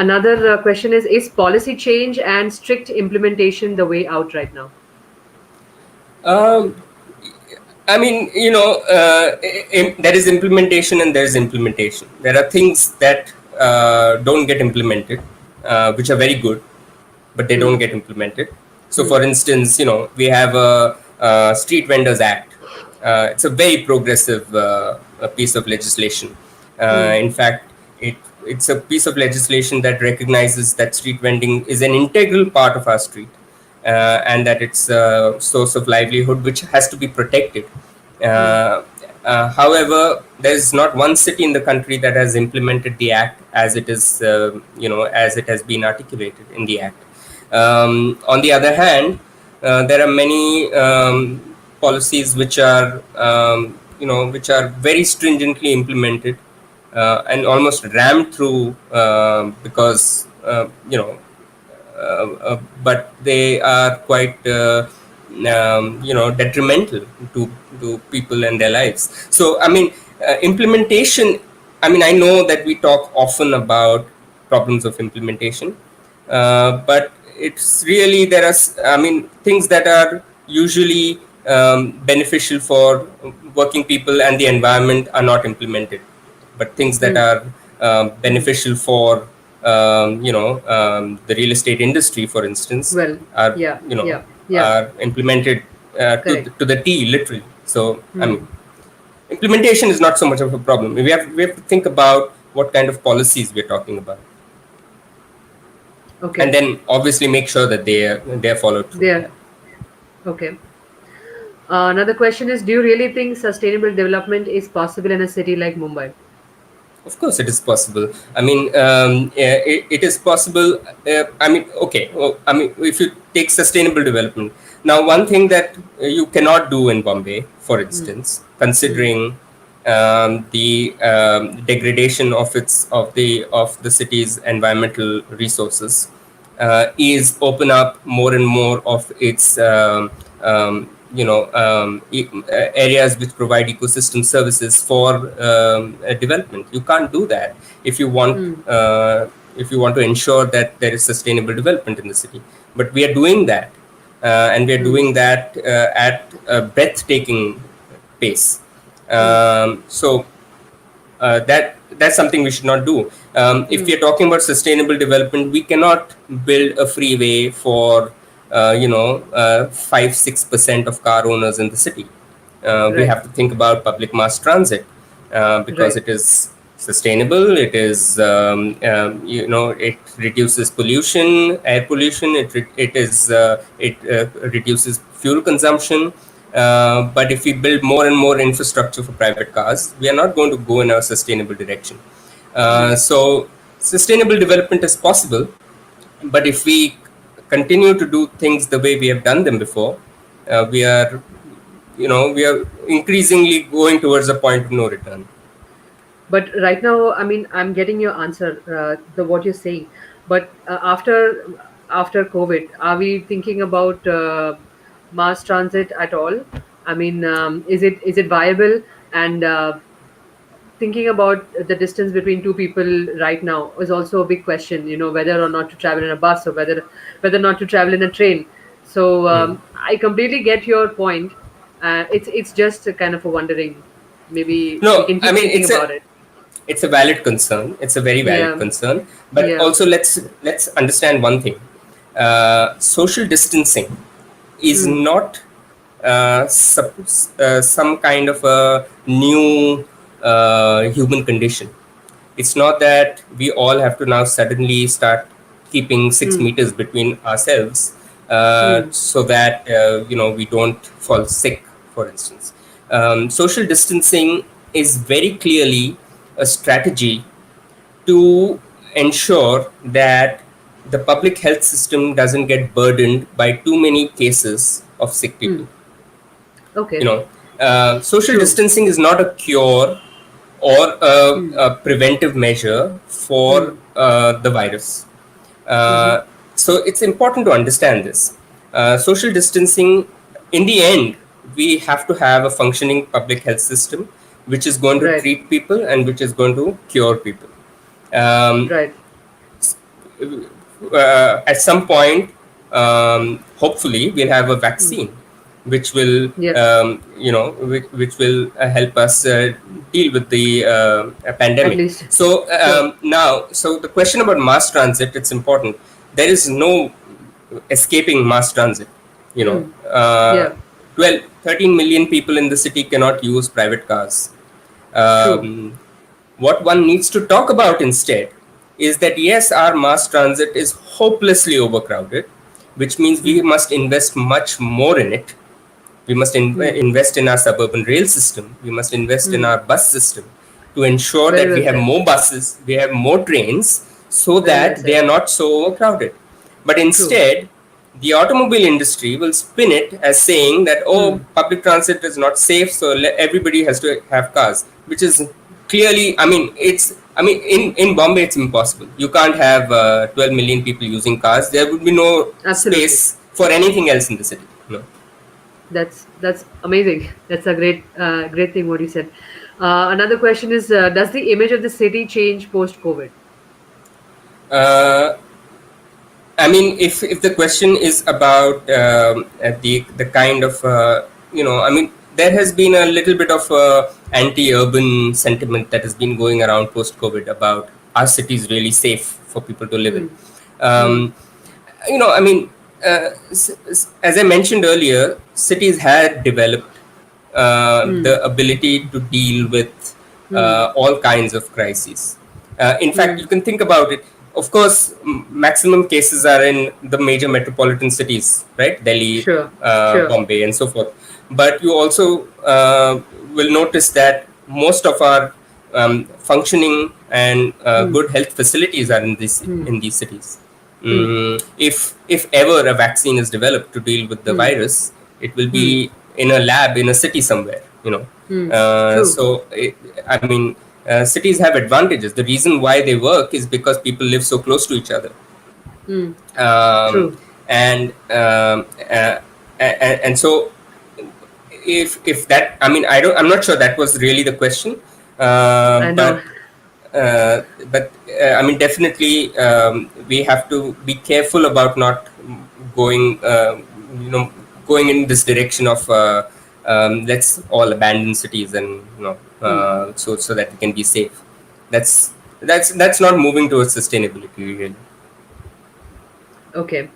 Another question is policy change and strict implementation the way out right now? Um, I mean, there is implementation and there is implementation. There are things that don't get implemented, which are very good, but they Hmm. don't get implemented. So, Hmm. for instance, we have a Street Vendors Act. It's a very progressive a piece of legislation. Hmm. In fact, it's a piece of legislation that recognizes that street vending is an integral part of our street, and that it's a source of livelihood which has to be protected. Hmm. However, there is not one city in the country that has implemented the act as it is, as it has been articulated in the act. On the other hand, there are many policies which are very stringently implemented and almost rammed through because but they are quite detrimental to people and their lives. So I mean, implementation, I mean, I know that we talk often about problems of implementation, but it's really, I mean, things that are usually beneficial for working people and the environment are not implemented, but things that Hmm. are Hmm. beneficial for the real estate industry, for instance, Well, are yeah, yeah, yeah. implemented Correct. to the T, literally. So I Hmm. mean, implementation is not so much of a problem. We have to think about what kind of policies we're talking about, and Okay. then obviously make sure that they are followed through. Yeah. There. Okay. Another question is, do you really think sustainable development is possible in a city like Mumbai? Of course, it is possible. I mean, it is possible. I mean, okay. Well, I mean, if you take sustainable development, now one thing that you cannot do in Bombay, for Mm, instance, mm, considering the degradation of the city's environmental resources, is open up more and more of its areas which provide ecosystem services for development. You can't do that if you want mm, uh, if you want to ensure that there is sustainable development in the city. But we are doing that, and we are mm, doing that at a breathtaking pace. mm, That's something we should not do. If we mm. are talking about sustainable development, we cannot build a freeway for 5-6% of car owners in the city. We Right, have to think about public mass transit because right. it is sustainable. It is it reduces pollution, air pollution. It reduces fuel consumption. But if we build more and more infrastructure for private cars, we are not going to go in a sustainable direction. So sustainable development is possible, but if we continue to do things the way we have done them before, we are increasingly going towards a point of no return. But right now, I mean, I'm getting your answer, the what you're saying. But after COVID, are we thinking about mass transit at all? I mean, is it viable? And thinking about the distance between two people right now is also a big question. Whether or not to travel in a bus, or whether not to travel in a train. So I completely get your point. It's just a kind of a wondering. Maybe we No, can I keep mean thinking about it. it's a valid concern. It's a very valid Yeah, concern. But yeah. also let's understand one thing. Social distancing is Mm, not some kind of a new human condition. It's not that we all have to now suddenly start keeping six mm, meters between ourselves mm, so that we don't fall sick, for instance. Social distancing is very clearly a strategy to ensure that the public health system doesn't get burdened by too many cases of sick people. mm. Okay, Social true. distancing is not a cure or Mm, a preventive measure for mm, the virus. mm-hmm. So it's important to understand this. Social distancing, in the end, we have to have a functioning public health system which is going to Right, treat people and which is going to cure people. Um, right. at some point, hopefully, we'll have a Mm. vaccine, which will, Yes, which will help us deal with the at pandemic. least. So Sure. so the question about mass transit, it's important. There is no escaping mass transit. You know, Mm. uh, Yeah, 12, 13 million people in the city cannot use private cars. true. What one needs to talk about instead is that yes, our mass transit is hopelessly overcrowded, which means we Mm, must invest much more in it. We must mm, invest in our suburban rail system. We must invest in mm. our bus system to ensure Very that we well have said. more buses, we have more trains, so Very well that they said. are not so overcrowded. But True. instead, the automobile industry will spin it as saying that, oh, Mm. public transit is not safe, so everybody has to have cars, which is clearly, in Bombay, it's impossible. You can't have 12 million people using cars. There would be no Absolutely. space for anything else in the city. No. That's amazing. That's a great thing what you said. Another question is, does the image of the city change post COVID? Uh, I mean, if the question is about the kind of there has been a little bit of anti-urban sentiment that has been going around post-COVID about our cities really safe for people to live in. Mm. Mm. Um, I mean, as I mentioned earlier, cities had developed Mm. the ability to deal with Mm. all kinds of crises. In fact, Mm. you can think about it. of course, maximum cases are in the major metropolitan cities, right? Delhi, Sure. Sure. Bombay, and so forth. But you also will notice that most of our functioning and Hmm. good health facilities are Hmm. in these cities. Hmm. If ever a vaccine is developed to deal with the Hmm. virus, it will Hmm. be in a lab in a city somewhere. Hmm. True. I mean, cities have advantages. The reason why they work is because people live so close to each other. Hmm. um, True. and and so if that, I mean, I'm not sure that was really the question, I know. but uh, I mean, definitely we have to be careful about not going you know going in this direction of let's all abandon cities and Hmm. so that we can be safe. That's not moving towards sustainability, really. Okay.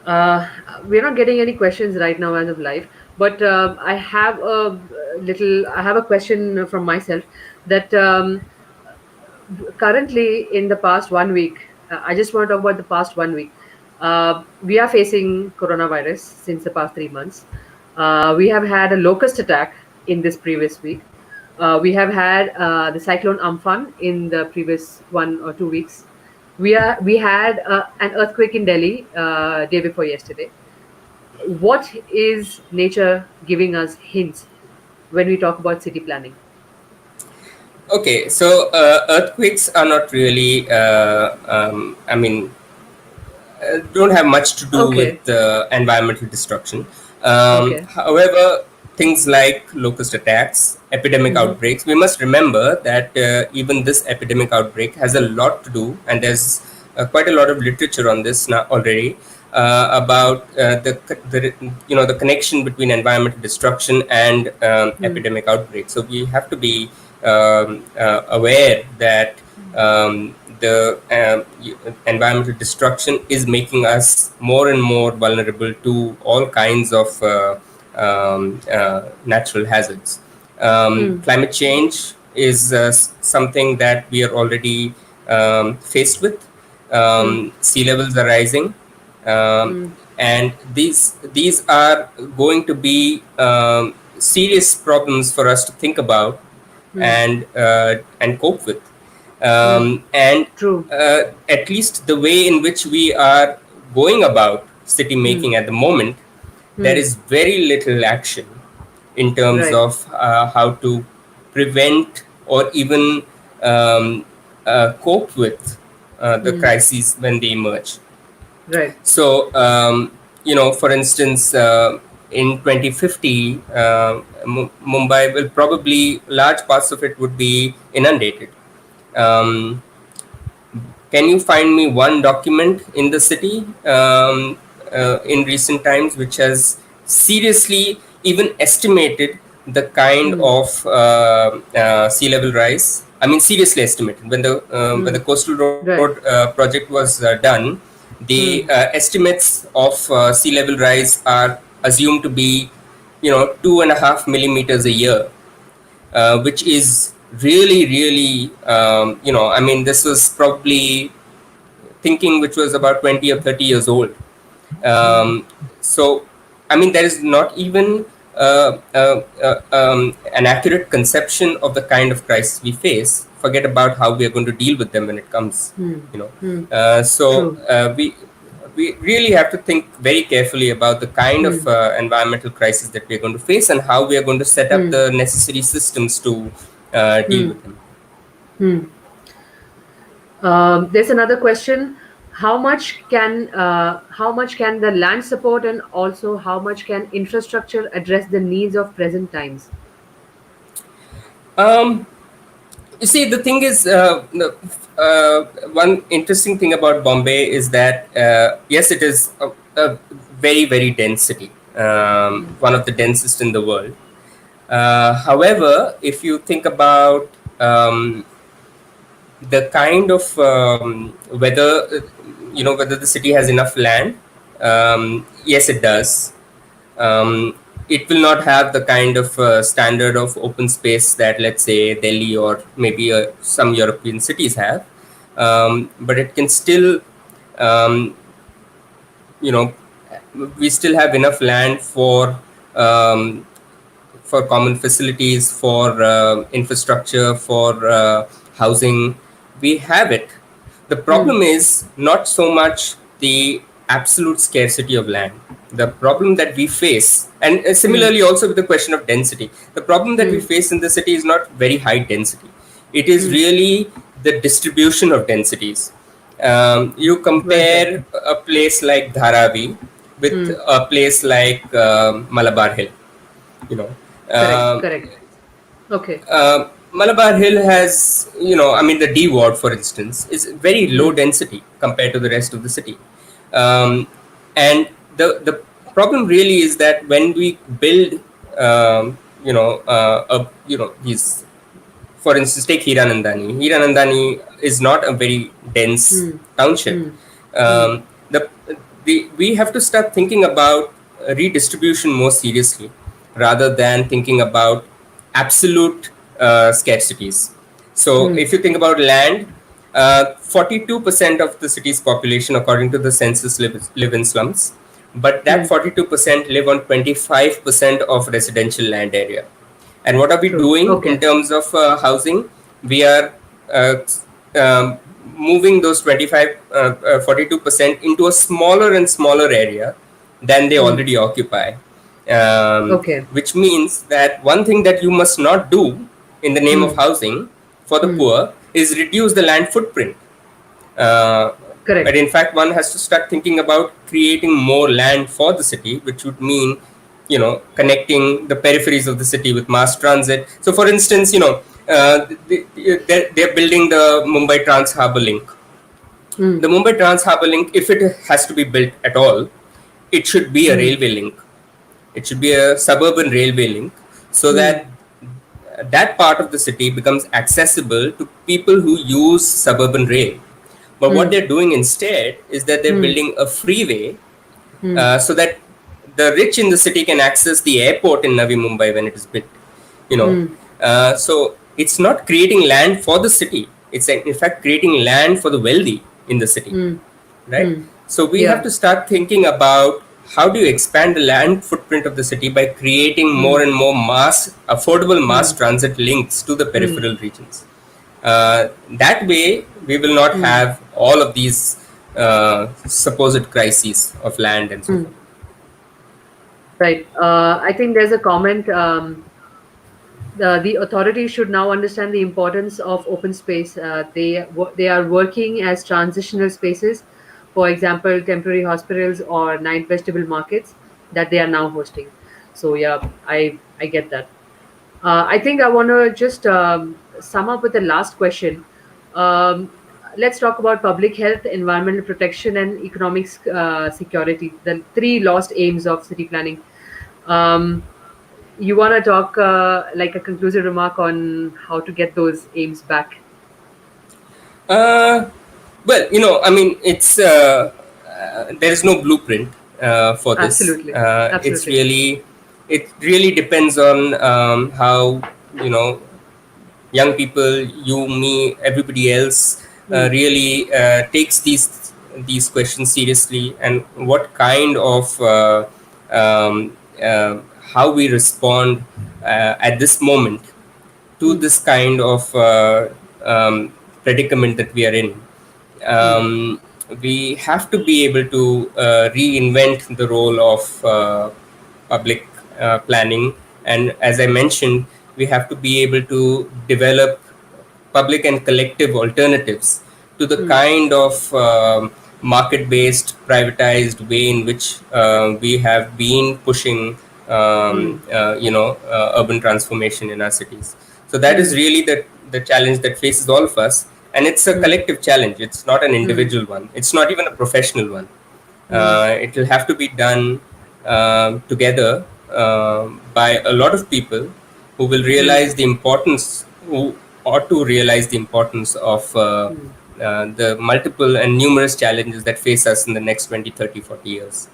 Uh, we're not getting any questions right now as of live, but I have a question from myself that currently in the past 1 week, I just want to talk about the past 1 week. We are facing coronavirus since the past 3 months. We have had a locust attack in this previous week. We have had the cyclone Amphan in the previous 1 or 2 weeks. We had an earthquake in Delhi day before yesterday. What is nature giving us hints when we talk about city planning? Okay, so earthquakes are not really, I mean, don't have much to do with Okay. environmental destruction. Okay. However, things like locust attacks, epidemic Hmm. outbreaks, we must remember that even this epidemic outbreak has a lot to do, and there's quite a lot of literature on this now already, about the connection between environmental destruction and Hmm. epidemic outbreak. So we have to be aware that the environmental destruction is making us more and more vulnerable to all kinds of natural hazards. Hmm. Climate change is something that we are already faced with. Hmm. Sea levels are rising, um, Hmm. and these are going to be serious problems for us to think about Hmm. and cope with. Hmm. And True. at least the way in which we are going about city Hmm. making at the moment, there Hmm. is very little action in terms Right. of how to prevent or even cope with the Hmm. crises when they emerge. Right. So, for instance, in 2050, Mumbai will probably, large parts of it would be inundated. Um, can you find me one document in the city in recent times which has seriously even estimated the kind Hmm. of sea level rise? I mean, seriously estimated. When Hmm. the coastal road Right. project was done, the Hmm. estimates of sea level rise are assumed to be, 2.5 millimeters a year, which is really, really, I mean, this was probably thinking which was about 20 or 30 years old. So, I mean, there is not even an accurate conception of the kind of crisis we face. Forget about how we are going to deal with them when it comes, Hmm. you know. Hmm. So True. we really have to think very carefully about the kind of Hmm. environmental crisis that we are going to face and how we are going to set up Hmm. the necessary systems to deal Hmm. with them. Hmm. There's another question. How much can the land support, and also how much can infrastructure address the needs of present times? Um, You see, the thing is, one interesting thing about Bombay is that, yes, it is a very, very dense city, one of the densest in the world. However, if you think about the kind of whether the city has enough land, yes, it does. um, it will not have the kind of standard of open space that, let's say, Delhi or maybe some European cities have. but it can still, um, you know, we still have enough land um, for common facilities, for infrastructure, for housing. We have it. The Mm. problem is not so much the absolute scarcity of land. The problem that we face, and Mm. similarly also with the question of density, the problem that we Mm. face in the city is not very high density. It is Mm. really the distribution of densities. You Well said. compare a place like Dharavi with Mm. a place like Malabar Hill, you know. Correct. Um, Correct. Okay. Malabar Hill has, I mean, the D ward, for instance, is very low Mm. density compared to the rest of the city. Um, and the problem really is that when we build, these, for instance, take Hiranandani. Hiranandani is not a very dense Mm. township. Mm. Mm. Um, we have to start thinking about redistribution more seriously rather than thinking about absolute scarcities. So, Mm. if you think about land, 42% of the city's population, according to the census, live in slums, but that Mm. 42% live on 25% of residential land area. And what are we True. doing in Okay. terms of housing? We are uh, um, moving those 42% into a smaller and smaller area than they Mm. already occupy. Okay. Which means that one thing that you must not do in the name of Mm. housing for the Mm. poor is reduce the land footprint. Uh, but Correct. in fact, one has to start thinking about creating more land for the city, which would mean, connecting the peripheries of the city with mass transit. So, for instance, they're building the Mumbai Trans Harbour Link. Mm. The Mumbai Trans Harbour Link, if it has to be built at all, it should be a Mm. railway link. It should be a suburban railway link, so Mm. that that part of the city becomes accessible to people who use suburban rail. But what Mm. they're doing instead is that they're Mm. building a freeway, Mm. so that the rich in the city can access the airport in Navi Mumbai when it is built. Mm. So it's not creating land for the city. It's in fact creating land for the wealthy in the city, Mm. right? Mm. So we have Yeah. to start thinking about how do you expand the land footprint of the city by creating more Mm. and more affordable mass Mm. transit links to the Mm. peripheral regions. That way, we will not Mm. have all of these supposed crises of land and so Mm. forth. Right. I think there's a comment. The authorities should now understand the importance of open space. They are working as transitional spaces, for example, temporary hospitals or night vegetable markets that they are now hosting. So yeah, I get that. I think I want to just sum up with the last question. Um, let's talk about public health, environmental protection, and economic security, the three lost aims of city planning. Um, you want to talk like a conclusive remark on how to get those aims back? Uh, well, I mean, there is no blueprint for this. Absolutely. Absolutely. It really depends on how, you know, young people, you, me, everybody else, Hmm. really takes these questions seriously, and what kind of how we respond at this moment to Hmm. this kind of predicament that we are in. Hmm. We have to be able to reinvent the role of public planning. And as I mentioned, we have to be able to develop public and collective alternatives to the Hmm. kind of market based, privatized way in which we have been pushing Hmm. urban transformation in our cities. So that is Hmm. really the challenge that faces all of us, and it's a Hmm. collective challenge. It's not an Hmm. individual one. It's not even a professional one. Hmm. It will have to be done together by a lot of people who will Hmm. realize the importance, who ought to realize the importance of Hmm. the multiple and numerous challenges that face us in the next 20, 30, 40 years.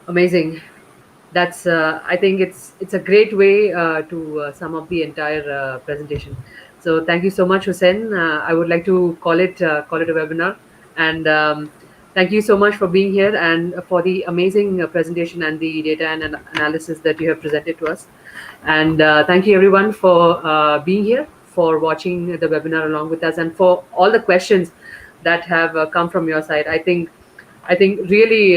Amazing. That's I think it's a great way to sum up the entire presentation. So thank you so much, Hussein. I would like to call it a webinar, and thank you so much for being here and for the amazing presentation and the data and analysis that you have presented to us. And thank you everyone for being here, for watching the webinar along with us, and for all the questions that have come from your side. I think really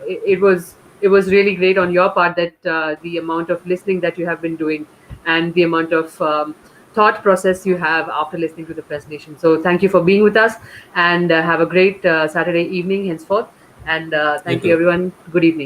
it was really great on your part that the amount of listening that you have been doing and the amount of thought process you have after listening to the presentation. So thank you for being with us, and have a great Saturday evening henceforth. And You thank you too. everyone. Good evening.